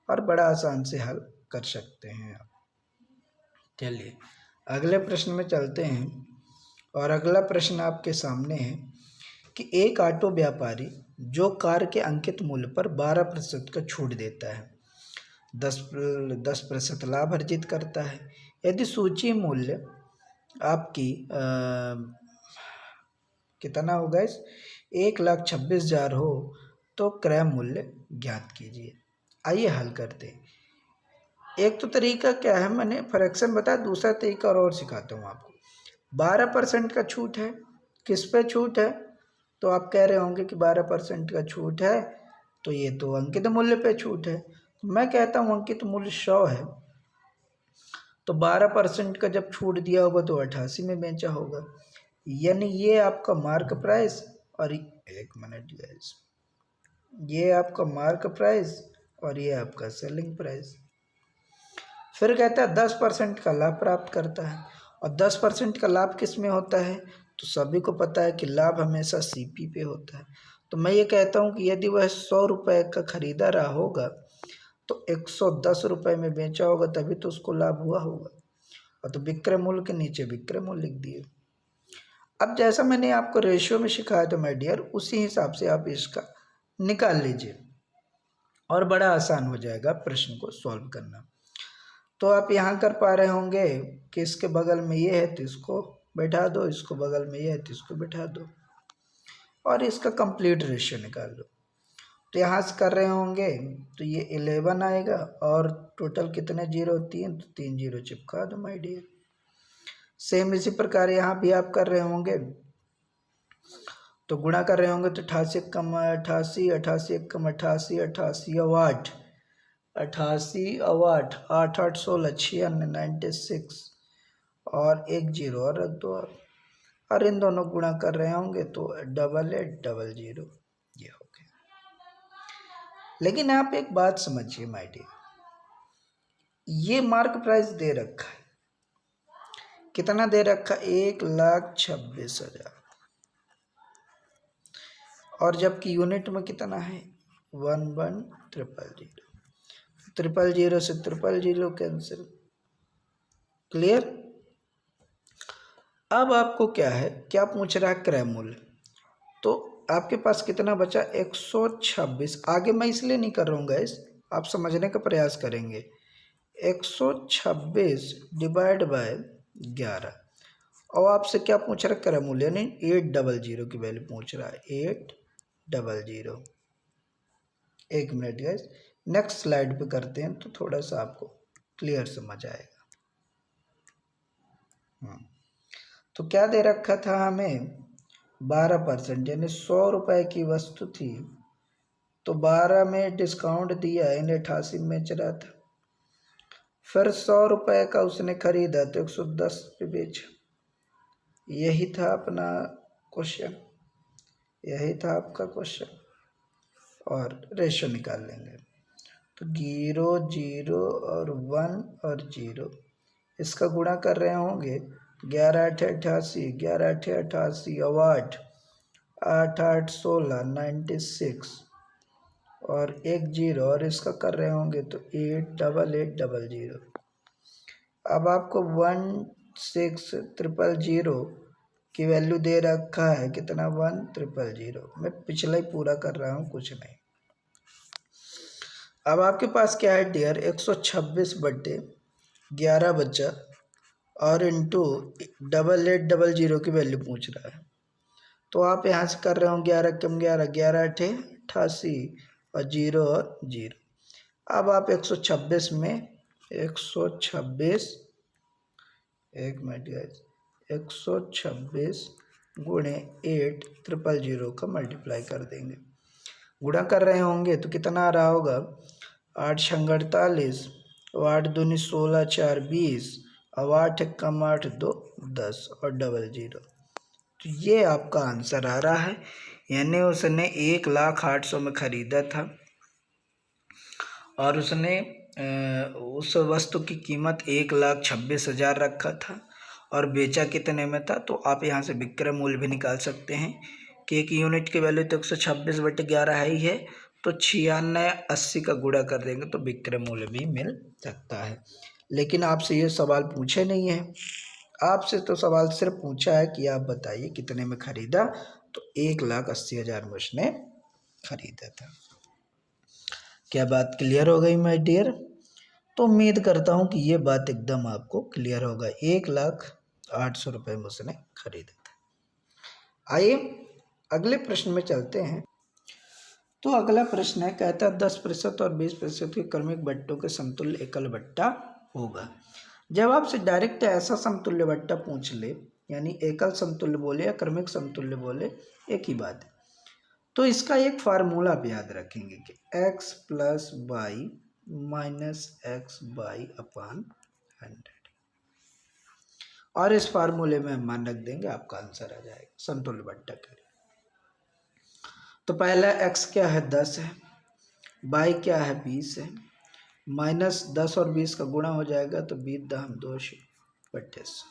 और बड़ा आसान से हल कर सकते हैं आप। चलिए अगले प्रश्न में चलते हैं। और अगला प्रश्न आपके सामने है कि एक ऑटो व्यापारी जो कार के अंकित मूल्य पर 12% का छूट देता है, 10% लाभ अर्जित करता है। यदि सूची मूल्य आपकी कितना होगा, इस 1,26,000 हो तो क्रय मूल्य ज्ञात कीजिए। आइए हल करते हैं। एक तो तरीका क्या है, मैंने फ्रैक्शन बताया, दूसरा तरीका और सिखाता हूँ आपको। 12% का छूट है, किस पे छूट है, तो आप कह रहे होंगे कि 12% का छूट है तो ये तो अंकित मूल्य पे छूट है। मैं कहता हूँ अंकित मूल्य 100 है, तो 12% का जब छूट दिया होगा तो 88 में बेचा होगा, यानी ये आपका मार्क प्राइस और एक मिनट गाइस, ये आपका मार्क प्राइस और ये आपका सेलिंग प्राइस। फिर कहता है 10% का लाभ प्राप्त करता है, और 10% का लाभ किस में होता है, तो सभी को पता है कि लाभ हमेशा सीपी पे होता है। तो मैं ये कहता हूँ कि यदि वह 100 रुपये का खरीदा रहा होगा तो 110 रुपये में बेचा होगा, तभी तो उसको लाभ हुआ होगा। और तो विक्रय मूल्य के नीचे विक्रय मूल्य लिख दिए। अब जैसा मैंने आपको रेशियो में सिखाया था माय डियर, उसी हिसाब से आप इसका निकाल लीजिए और बड़ा आसान हो जाएगा प्रश्न को सॉल्व करना। तो आप यहाँ कर पा रहे होंगे कि इसके बगल में ये है तो इसको बैठा दो, इसको बगल में ये है तो इसको बैठा दो, और इसका कंप्लीट रेशियो निकाल लो। तो यहाँ से कर रहे होंगे तो ये 11 आएगा, और टोटल कितने जीरो, 3, तो 3 जीरो चिपका दो माय डियर। सेम इसी प्रकार यहाँ भी आप कर रहे होंगे तो गुणा कर रहे होंगे तो 88 कम 88, 88 कम 88, 88 और 8, 88 और 8, 8 8 16, 96, और 1 जीरो और रख दो आप, और इन दोनों गुणा कर रहे होंगे तो 8800, ये हो गया। लेकिन आप एक बात समझिए माय डियर, ये मार्क प्राइस दे रखा है, कितना दे रखा, 1,26,000, और जबकि यूनिट में कितना है 11,000, 000 से 000 कैंसिल, क्लियर। अब आपको क्या है, क्या पूछ रहा है, क्रय मूल्य। तो आपके पास कितना बचा, 126। आगे मैं इसलिए नहीं कर रहा हूँ गाइस, आप समझने का प्रयास करेंगे। 126 डिवाइड बाय 11, और आपसे क्या पूछ रहा है, क्रय मूल्य, यानी 800 की वैल्यू पूछ रहा है, 800। एक मिनट गाइस, नेक्स्ट स्लाइड पे करते हैं तो थोड़ा सा आपको क्लियर समझ आएगा। तो क्या दे रखा था हमें, 12%, यानी 100 रुपये की वस्तु थी तो 12 में डिस्काउंट दिया, यानी 88 में बेच रहा था। फिर 100 रुपये का उसने खरीदा तो 110 पे बेचा। यही था अपना क्वेश्चन, यही था आपका क्वेश्चन, और रेशो निकाल लेंगे। तो 0 0 और 1 और 0, इसका गुणा कर रहे होंगे, 11 8 88, 11 8 88 और 8 8 8 16, 96, और 1 जीरो, और इसका कर रहे होंगे तो 88800। अब आपको 1,6,000 की वैल्यू दे रखा है, कितना, 1,000। मैं पिछला ही पूरा कर रहा हूँ, कुछ नहीं। अब आपके पास क्या है डियर, 126/11 बचा, और इंटू 8800 की वैल्यू पूछ रहा है। तो आप यहाँ से कर रहे हो 11 कम 11, 11 8 88, और 0 और 0। अब आप 126 में 126, एक मिनट गाइस, 126 गुणे 8,000 का मल्टीप्लाई कर देंगे। गुणा कर रहे होंगे तो कितना आ रहा होगा, 8 छंग 48, 8 दूनी 16, 4 20, और 8 कम 8 2 10, और 00। तो ये आपका आंसर आ रहा है, यानी उसने 1,08,000 में ख़रीदा था, और उसने उस वस्तु की कीमत 1,26,000 रखा था, और बेचा कितने में था। तो आप यहाँ से विक्रय मूल्य भी निकाल सकते हैं कि एक यूनिट की वैल्यू तो 126/11 है ही है, तो 9680 का गुणा कर देंगे तो विक्रय मूल्य भी मिल सकता है। लेकिन आपसे ये सवाल पूछे नहीं है। आपसे तो सवाल सिर्फ पूछा है कि आप बताइए कितने में खरीदा, तो 1,80,000 में उसने खरीदा था। क्या बात क्लियर हो गई माय डियर? तो उम्मीद करता हूँ कि ये बात एकदम आपको क्लियर होगा। 1,08,000 में उसने खरीदा था। आइए अगले प्रश्न में चलते हैं। तो अगला प्रश्न है, कहता है 10% और 20% के क्रमिक बट्टों के समतुल्य एकल बट्टा होगा। जब आपसे डायरेक्ट ऐसा समतुल्य बट्टा पूछ ले, यानी एकल समतुल्य बोले या क्रमिक समतुल्य बोले, एक ही बात है। तो इसका एक फार्मूला आप याद रखेंगे कि x plus Y minus X by upon 100, और इस फार्मूले में मान रख देंगे, आपका आंसर आ जाएगा समतुल्य बट्टा करें। तो पहला x क्या है 10 है, y क्या है 20 है, माइनस 10 और 20 का गुणा हो जाएगा तो 20 दहम 2 25,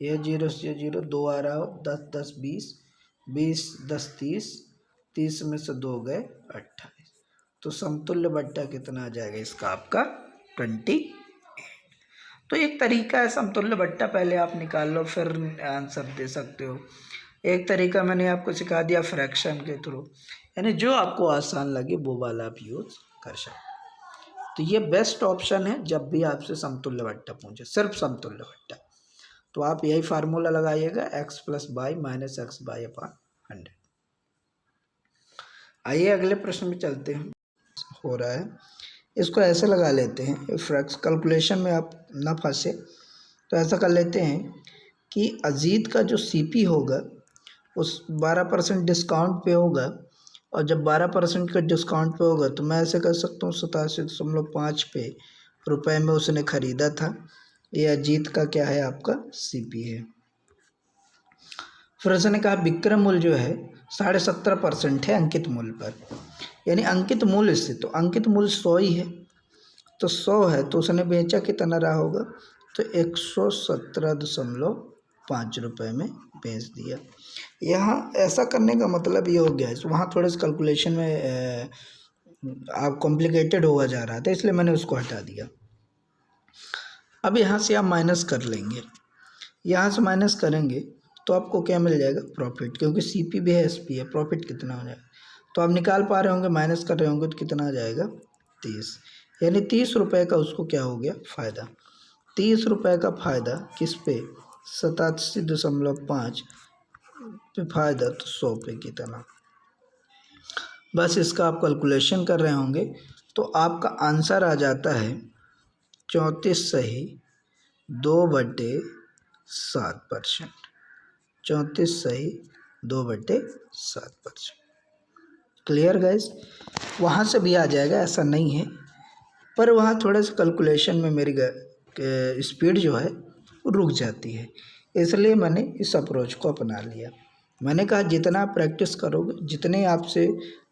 ये 0 से 0 2 आ रहा हो, 10 10 20, 20 10 30, 30 में से 2 गए 28, तो समतुल्य बट्टा कितना आ जाएगा इसका आपका 20। तो एक तरीका है समतुल्य बट्टा, पहले आप निकाल लो फिर आंसर दे सकते हो। एक तरीका मैंने आपको सिखा दिया फ्रैक्शन के थ्रू, यानी जो आपको आसान लगे वो वाला आप यूज़ कर सकते। तो ये बेस्ट ऑप्शन है जब भी आपसे समतुल्य बट्टा पूछे, सिर्फ समतुल्य बट्टा, तो आप यही फार्मूला लगाइएगा x plus Y minus X by upon 100। आइए अगले प्रश्न में चलते हैं। हो रहा है, इसको ऐसे लगा लेते हैं, फ्रैक्स कैलकुलेशन में आप ना फंसे तो ऐसा कर लेते हैं कि अजीत का जो सीपी होगा उस 12% डिस्काउंट पे होगा, और जब 12% का डिस्काउंट पे होगा तो मैं ऐसे कर सकता हूँ 87.5 पे रुपए में उसने ख़रीदा था। ये अजीत का क्या है, आपका सीपी है। फिर उसने कहा विक्रय मूल्य जो है 17.5% है अंकित मूल्य पर, यानी अंकित मूल्य से, तो अंकित मूल्य 100 ही है, तो 100 है तो उसने बेचा कितना रहा होगा, तो 117.5 रुपये में बेच दिया। यहाँ ऐसा करने का मतलब ये हो गया है, वहाँ थोड़े से कैलकुलेशन में आप कॉम्प्लिकेटेड हुआ जा रहा था, इसलिए मैंने उसको हटा दिया। अब यहाँ से आप माइनस कर लेंगे, यहाँ से माइनस करेंगे तो आपको क्या मिल जाएगा, प्रॉफिट, क्योंकि सीपी भी है एसपी है, प्रॉफिट कितना हो जाएगा तो आप निकाल पा रहे होंगे, माइनस कर रहे होंगे तो कितना आ जाएगा 30, यानी 30 रुपये का उसको क्या हो गया फ़ायदा। 30 रुपये का फ़ायदा किस पे, 87.5 पे फ़ायदा, तो 100 पे कितना। बस इसका आप कैलकुलेशन कर रहे होंगे तो आपका आंसर आ जाता है 34 सही 2/7%, 34 सही 2/7%। Clear guys? वहाँ से भी आ जाएगा, ऐसा नहीं है, पर वहाँ थोड़े से कैलकुलेशन में मेरी स्पीड जो है वो रुक जाती है, इसलिए मैंने इस अप्रोच को अपना लिया। मैंने कहा जितना आप प्रैक्टिस करोगे, जितने आपसे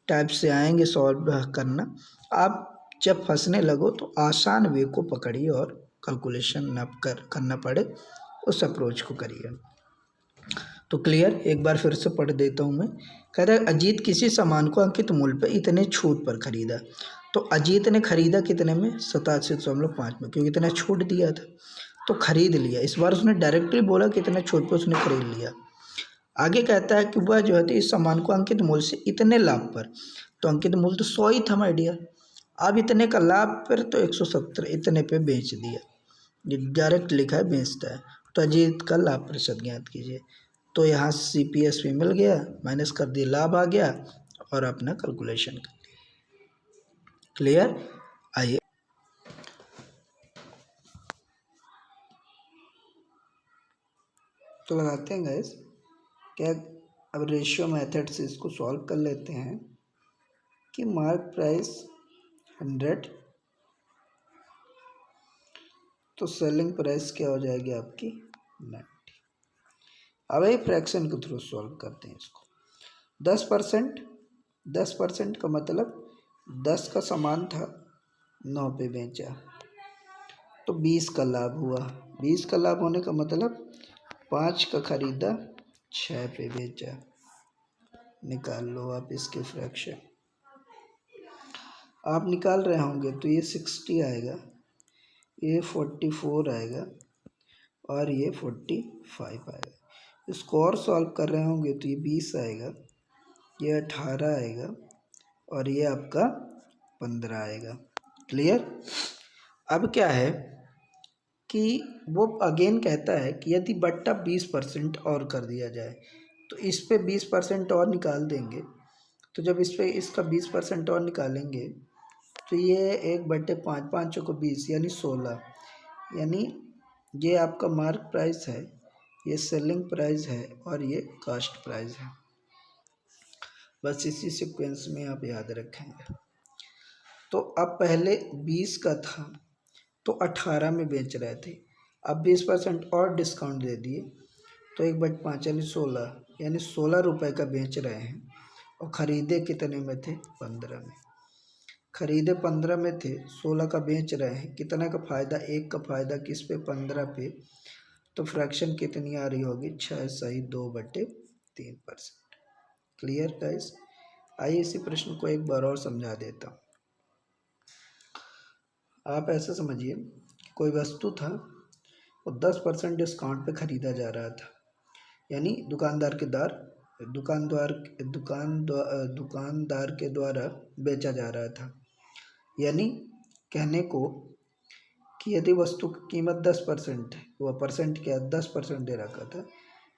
टाइप से आएंगे सॉल्व करना, आप जब फंसने लगो तो आसान वे को पकड़िए और कैलकुलेशन न करना पड़े उस अप्रोच को करिए। तो क्लियर, एक बार फिर से पढ़ देता हूँ मैं। कहता है अजीत किसी सामान को अंकित मूल्य पर इतने छूट पर खरीदा, तो अजीत ने खरीदा कितने में, 87.5 में, क्योंकि इतना छूट दिया था तो खरीद लिया। इस बार उसने डायरेक्टली बोला कितने छूट पर उसने खरीद लिया। आगे कहता है कि वह जो है इस सामान को अंकित मूल्य से इतने लाभ पर, तो अंकित मूल्य तो 100 ही था माय डियर, अब इतने का लाभ पर तो 170 इतने पे बेच दिया, ये डायरेक्ट लिखा है बेचता है, तो अजीत का लाभ प्रतिशत ज्ञात कीजिए। तो यहाँ CPSP मिल गया, माइनस कर दिया, लाभ आ गया और अपना कैलकुलेशन कर दिया। क्लियर? आइए तो लगाते हैं गाइस, क्या अब रेशियो मेथड से इसको सॉल्व कर लेते हैं कि मार्क प्राइस 100 तो सेलिंग प्राइस क्या हो जाएगी आपकी 90। अब एक फ्रैक्शन के थ्रू सॉल्व करते हैं इसको। 10% का मतलब 10 का सामान था 9 पे बेचा तो 20 का लाभ हुआ। 20 का लाभ होने का मतलब 5 का खरीदा 6 पे बेचा। निकाल लो आप इसके फ्रैक्शन, आप निकाल रहे होंगे तो ये 60 आएगा, ये 44 आएगा और ये 45 आएगा। इसको और सॉल्व कर रहे होंगे तो ये 20 आएगा, ये 18 आएगा और ये आपका 15 आएगा। क्लियर। अब क्या है कि वो अगेन कहता है कि यदि बट्टा 20% और कर दिया जाए तो इस पे 20% और निकाल देंगे। तो जब इस पे इसका 20% और निकालेंगे तो ये 1/5, 5 को 20 यानी 16, यानी ये आपका मार्क प्राइस है, ये सेलिंग प्राइस है और ये कास्ट प्राइस है। बस इसी सीक्वेंस में आप याद रखेंगे। तो अब पहले 20 का था तो 18 में बेच रहे थे, अब 20% और डिस्काउंट दे दिए तो 1/5 यानी 16, यानी 16 रुपये का बेच रहे हैं। और ख़रीदे कितने में थे? 15 में। ख़रीदे 15 में थे, 16 का बेच रहे हैं। कितना का फ़ायदा? 1 का फ़ायदा किस पे? 15 पे। तो फ्रैक्शन कितनी आ रही होगी? 6 सही 2/3%। Clear guys. आइए इसी प्रश्न को एक बार और समझा देता हूँ। आप ऐसा समझिए कि कोई वस्तु था, वो 10% डिस्काउंट पे ख़रीदा जा रहा था, यानी दुकानदार के द्वारा बेचा जा रहा था। यानी कहने को कि यदि वस्तु की कीमत 10% है, वह परसेंट क्या 10% दे रखा था,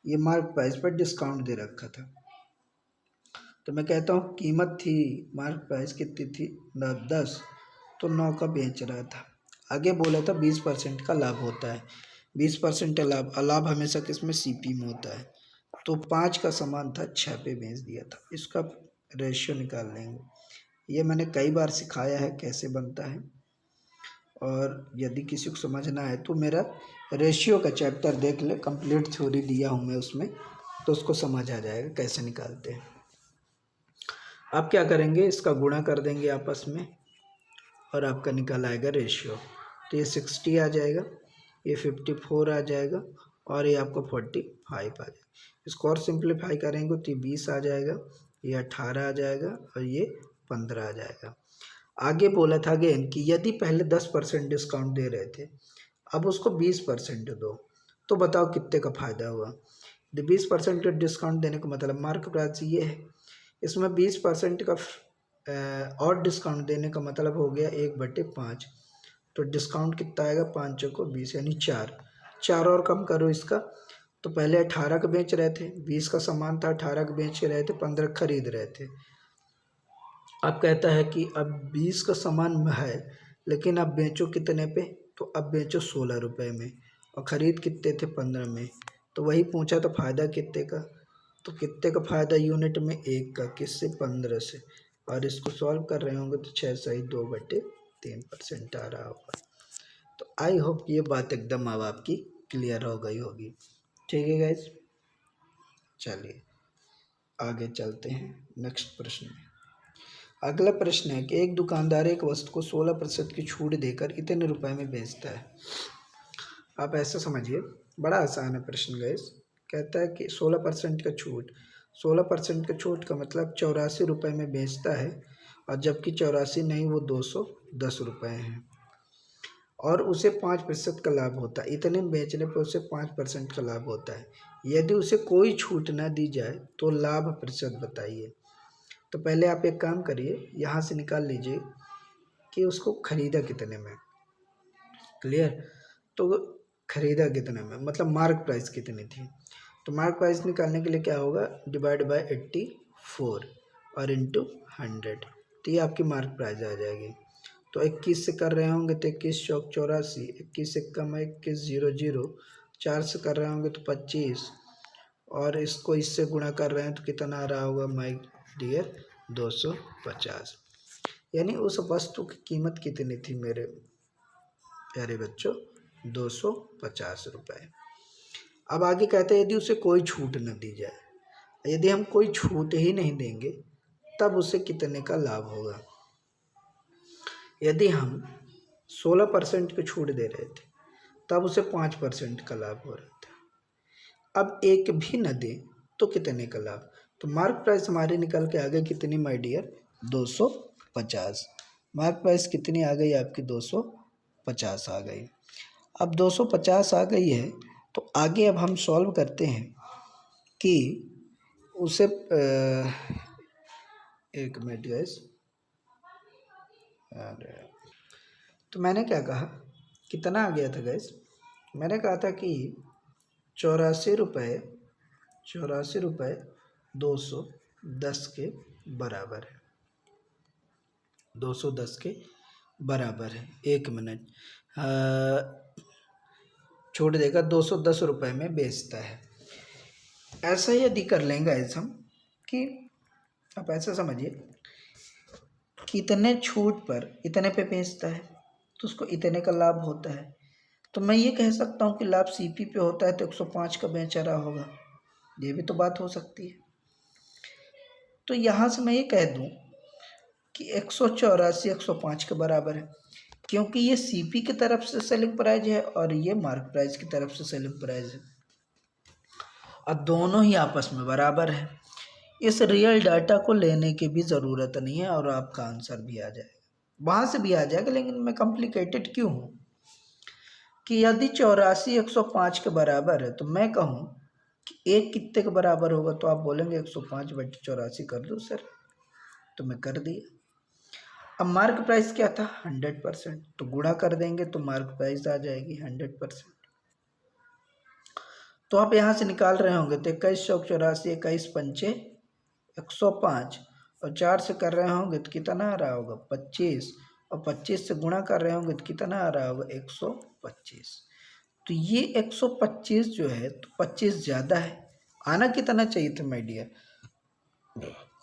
ये मार्क प्राइस पर डिस्काउंट दे रखा था। तो मैं कहता हूँ कीमत थी, मार्क प्राइस कितनी थी? 10, तो 9 का बेच रहा था। आगे बोला था 20% का लाभ होता है। 20% लाभ हमेशा किसमें? सीपी में होता है। तो 5 का सामान था, 6 पे बेच दिया था। इसका रेशियो निकाल लेंगे। ये मैंने कई बार सिखाया है कैसे बनता है, और यदि किसी को समझना है तो मेरा रेशियो का चैप्टर देख ले, कंप्लीट थ्योरी दिया हूँ मैं उसमें, तो उसको समझ आ जाएगा कैसे निकालते हैं। आप क्या करेंगे? इसका गुणा कर देंगे आपस में और आपका निकल आएगा रेशियो। तो ये 60 आ जाएगा, ये 54 आ जाएगा और ये आपका 45 आ जाएगा। इसको और सिंप्लीफाई करेंगे तो ये 20 आ जाएगा, ये 18 आ जाएगा और ये 15 आ जाएगा। आगे बोला था अगेन कि यदि पहले 10% डिस्काउंट दे रहे थे, अब उसको 20% दो, तो बताओ कितने का फ़ायदा हुआ? 20% डिस्काउंट देने का मतलब मार्क प्राइस ये है, इसमें 20% का और डिस्काउंट देने का मतलब हो गया 1/5। तो डिस्काउंट कितना आएगा? 5 को 20 यानी 4 और कम करो इसका। तो पहले 18 का बेच रहे थे, 20 का सामान था, 18 का बेच रहे थे, 15 खरीद रहे थे। अब कहता है कि अब 20 का सामान है, लेकिन अब बेचो कितने पे? तो अब बेचो 16 रुपये में, और ख़रीद कितने थे? 15 में। तो वही पूछा तो फ़ायदा कितने का? तो कितने का फ़ायदा यूनिट में? 1 का। किससे? 15 से। और इसको सॉल्व कर रहे होंगे तो 6 सही 2/3% आ रहा होगा। तो आई होप ये बात एकदम अब आपकी क्लियर हो गई होगी। ठीक है गाइज, चलिए आगे चलते हैं नेक्स्ट प्रश्न में। अगला प्रश्न है कि एक दुकानदार एक वस्तु को 16% की छूट देकर इतने रुपए में बेचता है। आप ऐसा समझिए, बड़ा आसान है प्रश्न गाइज। कहता है कि 16% का छूट, 16% का छूट का मतलब 84 रुपये में बेचता है, और जबकि 84 नहीं, वो 210 रुपये हैं, और उसे 5% का लाभ होता है। इतने बेचने पर उसे 5% का लाभ होता है। यदि उसे कोई छूट ना दी जाए तो लाभ प्रतिशत बताइए। तो पहले आप एक काम करिए, यहाँ से निकाल लीजिए कि उसको खरीदा कितने में। क्लियर। तो खरीदा कितने में मतलब मार्क प्राइस कितनी थी। तो मार्क प्राइस निकालने के लिए क्या होगा? डिवाइड बाय 84 और इंटू 100, तो ये आपकी मार्क प्राइस आ जाएगी। तो 21 से कर रहे होंगे तो 21 चौक 84, 21 एक कम 21 0 0, 4 से कर रहे होंगे तो 25, और इसको इससे गुणा कर रहे हैं तो कितना आ रहा होगा माय डियर? 250। यानी उस वस्तु की कीमत कितनी थी मेरे प्यारे बच्चों? 250 रुपये। अब आगे कहते हैं यदि उसे कोई छूट न दी जाए, यदि हम कोई छूट ही नहीं देंगे तब उसे कितने का लाभ होगा? यदि हम 16% की छूट दे रहे थे तब उसे 5% का लाभ हो रहा था। अब एक भी न दे तो कितने का लाभ? तो मार्क प्राइस हमारी निकल के आ गई कितनी माय डियर? 250। मार्क प्राइस कितनी आ गई आपकी? 250 आ गई। अब 250 आ गई है, तो आगे अब हम सॉल्व करते हैं कि उसे एक मिनट गैस। तो मैंने क्या कहा, कितना आ गया था गैस, मैंने कहा था कि 84 रुपये 210 के बराबर है, 210 के बराबर है। एक मिनट, छोड़ देगा, 210 रुपये में बेचता है। ऐसा ही यदि कर लेंगे ऐसा कि आप ऐसा समझिए कि इतने छूट पर इतने पे बेचता है तो उसको इतने का लाभ होता है। तो मैं ये कह सकता हूँ कि लाभ सीपी पे होता है तो 105 का बेच रहा होगा, ये भी तो बात हो सकती है। तो यहाँ से मैं ये कह दूँ कि 184 105 के बराबर है, क्योंकि ये सीपी की तरफ से सेलिंग प्राइस है और ये मार्क प्राइस की तरफ से सेलिंग प्राइस है, और दोनों ही आपस में बराबर है। इस रियल डाटा को लेने की भी ज़रूरत नहीं है और आपका आंसर भी आ जाएगा, वहाँ से भी आ जाएगा। लेकिन मैं कॉम्प्लिकेटेड क्यों हूँ कि यदि 84 105 के बराबर है तो मैं कहूँ कि एक कितने के बराबर होगा, तो आप बोलेंगे 105/84 कर दो सर, तो मैं कर दिया। अब मार्क प्राइस क्या था 100%, तो गुणा कर देंगे तो मार्क प्राइस आ जाएगी 100%। तो आप यहाँ से निकाल रहे होंगे तो 21 चौक 84, 21 पंचे 105, और 4 से कर रहे होंगे तो कितना आ रहा होगा 25, और 25 से गुणा कर रहे होंगे तो कितना आ रहा होगा 125। तो ये 125 जो है तो 25 ज़्यादा है। आना कितना चाहिए था माय डियर,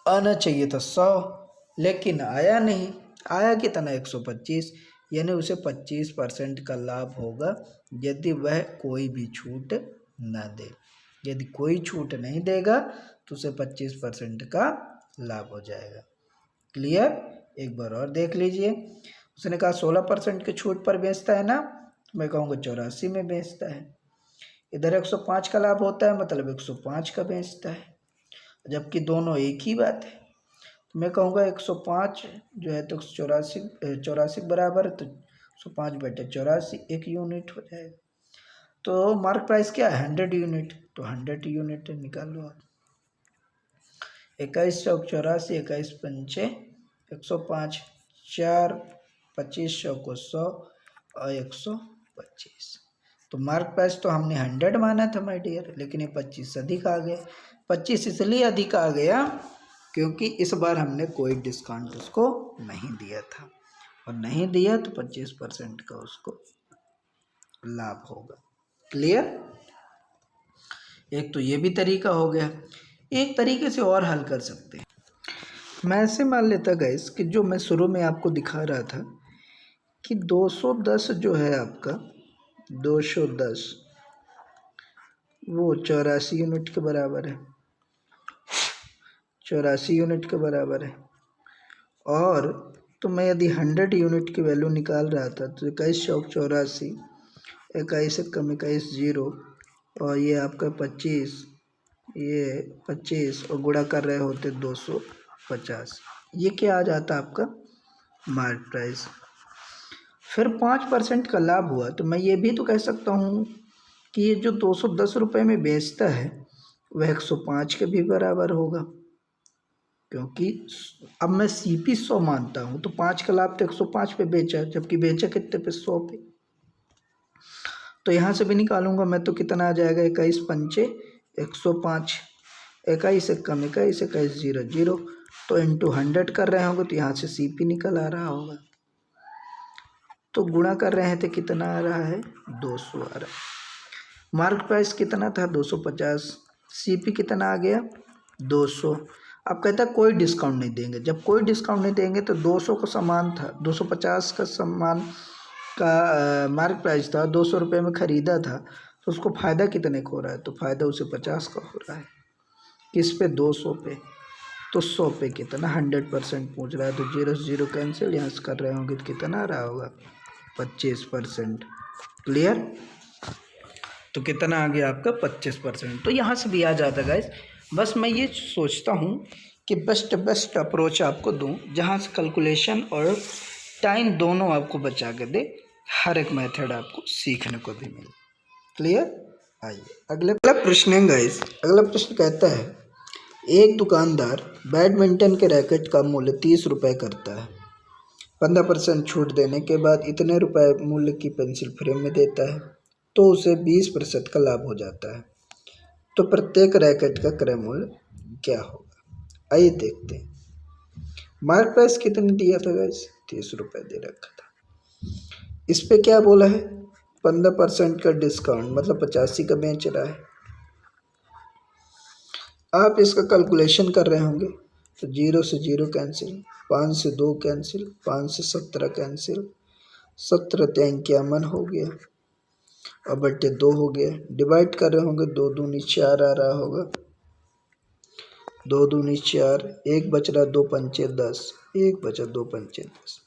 आना चाहिए था 100, लेकिन आया नहीं। आया कितना 125, यानी उसे 25% का लाभ होगा यदि वह कोई भी छूट ना दे। यदि कोई छूट नहीं देगा तो उसे 25% का लाभ हो जाएगा। क्लियर? एक बार और देख लीजिए, उसने कहा 16% के छूट पर बेचता है ना, तो मैं कहूँगा 84 में बेचता है। इधर 105 का लाभ होता है, मतलब 105 का बेचता है, जबकि दोनों एक ही बात है। तो मैं कहूँगा 105 जो है तो 84 बराबर है, तो 105/84 1 यूनिट हो जाएगा। तो मार्क प्राइस क्या है 100 यूनिट, तो 100 यूनिट निकाल लो आप। 21 चौक 84, 21 पंचे 105, 4 25 को 100 और 125। तो मार्क प्राइस तो हमने 100 माना था माय डियर, लेकिन ये 25 अधिक आ गया। 25 इसलिए अधिक आ गया क्योंकि इस बार हमने कोई डिस्काउंट उसको नहीं दिया था, और नहीं दिया तो 25% का उसको लाभ होगा। क्लियर? एक तो ये भी तरीका हो गया। एक तरीके से और हल कर सकते हैं। मैं ऐसे मान लेता गाइस कि जो मैं शुरू में आपको दिखा रहा था कि 210 जो है आपका 210 वो 84 यूनिट के बराबर है, 84 यूनिट के बराबर है। और तो मैं यदि 100 यूनिट की वैल्यू निकाल रहा था तो 21 चौक 84, 21 से कम 21 0, और ये आपका 25, ये 25 और गुणा कर रहे होते 250। ये क्या आ जाता आपका मार्क प्राइस। फिर 5% का लाभ हुआ, तो मैं ये भी तो कह सकता हूँ कि ये जो 210 रुपये में बेचता है वह 105 के भी बराबर होगा, क्योंकि अब मैं सीपी 100 मानता हूँ तो 5 का लाभ तो 105 पे बेचा, जबकि बेचा कितने पे 100 पे। तो यहाँ से भी निकालूंगा मैं तो कितना आ जाएगा 21 पंचे 105, 21 से कम 21, 21 0 0, तो इंटू 100 कर रहे होंगे तो यहाँ से सीपी निकल आ रहा होगा। तो गुणा कर रहे हैं तो कितना आ रहा है 200 आ रहा है। मार्क प्राइस कितना था 250, सीपी कितना आ गया 200। अब कहता है कोई डिस्काउंट नहीं देंगे। जब कोई डिस्काउंट नहीं देंगे तो 200 का सामान था, 250 का सामान का मार्क प्राइस था, 200 रुपये में ख़रीदा था, तो उसको फ़ायदा कितने को हो रहा है, तो फ़ायदा उसे 50 का हो रहा है। किस पे 200 पे, तो 100 पे कितना 100% पूछ रहा है, तो 0 0 कैंसिल, यहाँ से कर रहे होंगे तो कितना आ रहा होगा 25%। क्लियर? तो कितना आ गया आपका 25%। तो यहाँ से भी आ जाता गाइस। बस मैं ये सोचता हूँ कि बेस्ट अप्रोच आपको दूँ जहाँ से कैलकुलेशन और टाइम दोनों आपको बचा के दे। हर एक मेथड आपको सीखने को भी मिले। क्लियर? आइए अगला प्रश्न है गाइस। अगला प्रश्न कहता है, एक दुकानदार बैडमिंटन के रैकेट का मूल्य 30 रुपये करता है। 15% छूट देने के बाद इतने रुपए मूल्य की पेंसिल फ्रेम में देता है, तो उसे 20% का लाभ हो जाता है। तो प्रत्येक रैकेट का क्रय मूल्य क्या होगा? आइए देखते हैं। मार्क प्राइस कितने दिया था गाइस? 30 रुपये दे रखा था। इस पे क्या बोला है? 15% का डिस्काउंट, मतलब 85 का बेच रहा है। आप इसका कैलकुलेशन कर रहे होंगे तो 0 से 0 कैंसिल, 5 से 2 कैंसिल, 5 से 17 कैंसिल, 17 तो 51 हो गया और बट्टे 2 हो गया। डिवाइड कर रहे होंगे, 2 दूनी 4 आ रहा होगा, 2 दूनी 4, 1 बच रहा, 2 पंचे 10, 1 बचा, 2 पंचे 10।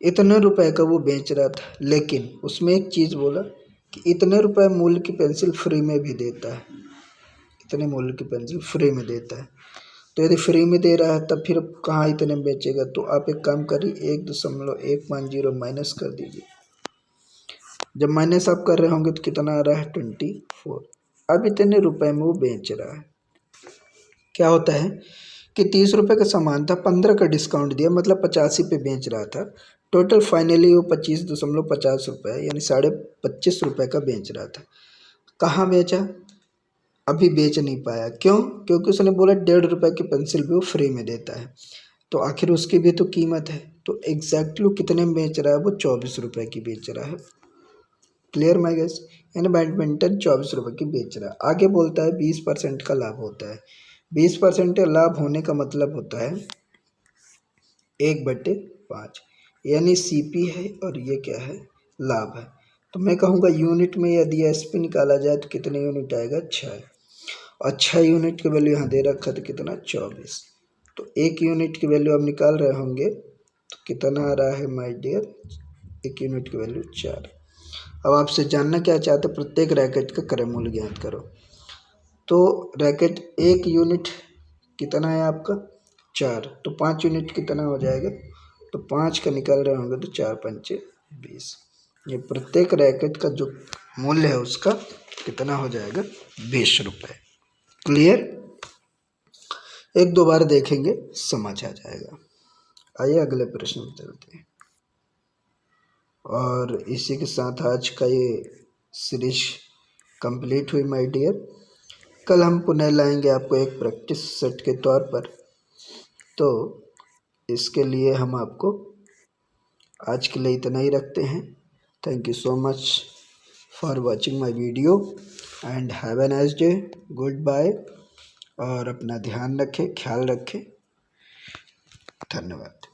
इतने रुपए का वो बेच रहा था, लेकिन उसमें एक चीज़ बोला कि इतने रुपए मूल्य की पेंसिल फ्री में भी देता है। इतने मूल्य की पेंसिल फ्री में देता है, तो यदि फ्री में दे रहा है तब फिर कहाँ इतने में बेचेगा? तो आप एक काम करिए, 1.150 माइनस कर दीजिए। जब माइनस आप कर रहे होंगे तो कितना आ रहा है? 24। अब इतने रुपए में वो बेच रहा है। क्या होता है कि 30 रुपये का सामान था, 15 का डिस्काउंट दिया, मतलब 85 पे बेच रहा था। टोटल फाइनली वो 25.50 रुपये यानी 25.5 रुपये का बेच रहा था। कहाँ बेचा? अभी बेच नहीं पाया। क्यों? क्योंकि उसने बोला 1.5 रुपये की पेंसिल भी वो फ्री में देता है, तो आखिर उसकी भी तो कीमत है। तो एग्जैक्टली कितने में बेच रहा है? वो 24 रुपये की बेच रहा है। Clear my guys? यानी बैडमिंटन 24 रुपये की बेच रहा है। आगे बोलता है 20% का लाभ होता है। 20% का लाभ होने का मतलब होता है 1/5, यानी CP है और ये क्या है? लाभ है। तो मैं कहूँगा यूनिट में यदि SP निकाला जाए तो कितने यूनिट आएगा? 6। और 6 यूनिट की वैल्यू यहाँ दे रखा था कितना? 24। तो 1 यूनिट की वैल्यू आप निकाल रहे होंगे तो कितना आ रहा है माय डियर? 1 यूनिट की वैल्यू 4। अब आपसे जानना क्या चाहते? प्रत्येक रैकेट का क्रय मूल्य ज्ञात करो। तो रैकेट 1 यूनिट कितना है आपका? 4। तो 5 यूनिट कितना हो जाएगा? तो 5 का निकाल रहे होंगे तो 4 पंचे 20। ये प्रत्येक रैकेट का जो मूल्य है उसका कितना हो जाएगा? 20 रुपये। क्लियर? एक दो बार देखेंगे समझ आ जाएगा। आइए अगले प्रश्न में चलते हैं। और इसी के साथ आज का ये सीरीज कंप्लीट हुई माय डियर। कल हम पुनः लाएंगे आपको एक प्रैक्टिस सेट के तौर पर। तो इसके लिए हम आपको आज के लिए इतना ही रखते हैं। Thank you so much for watching my video and have a nice day. Good bye. और अपना ध्यान रखें, ख्याल रखें। धन्यवाद।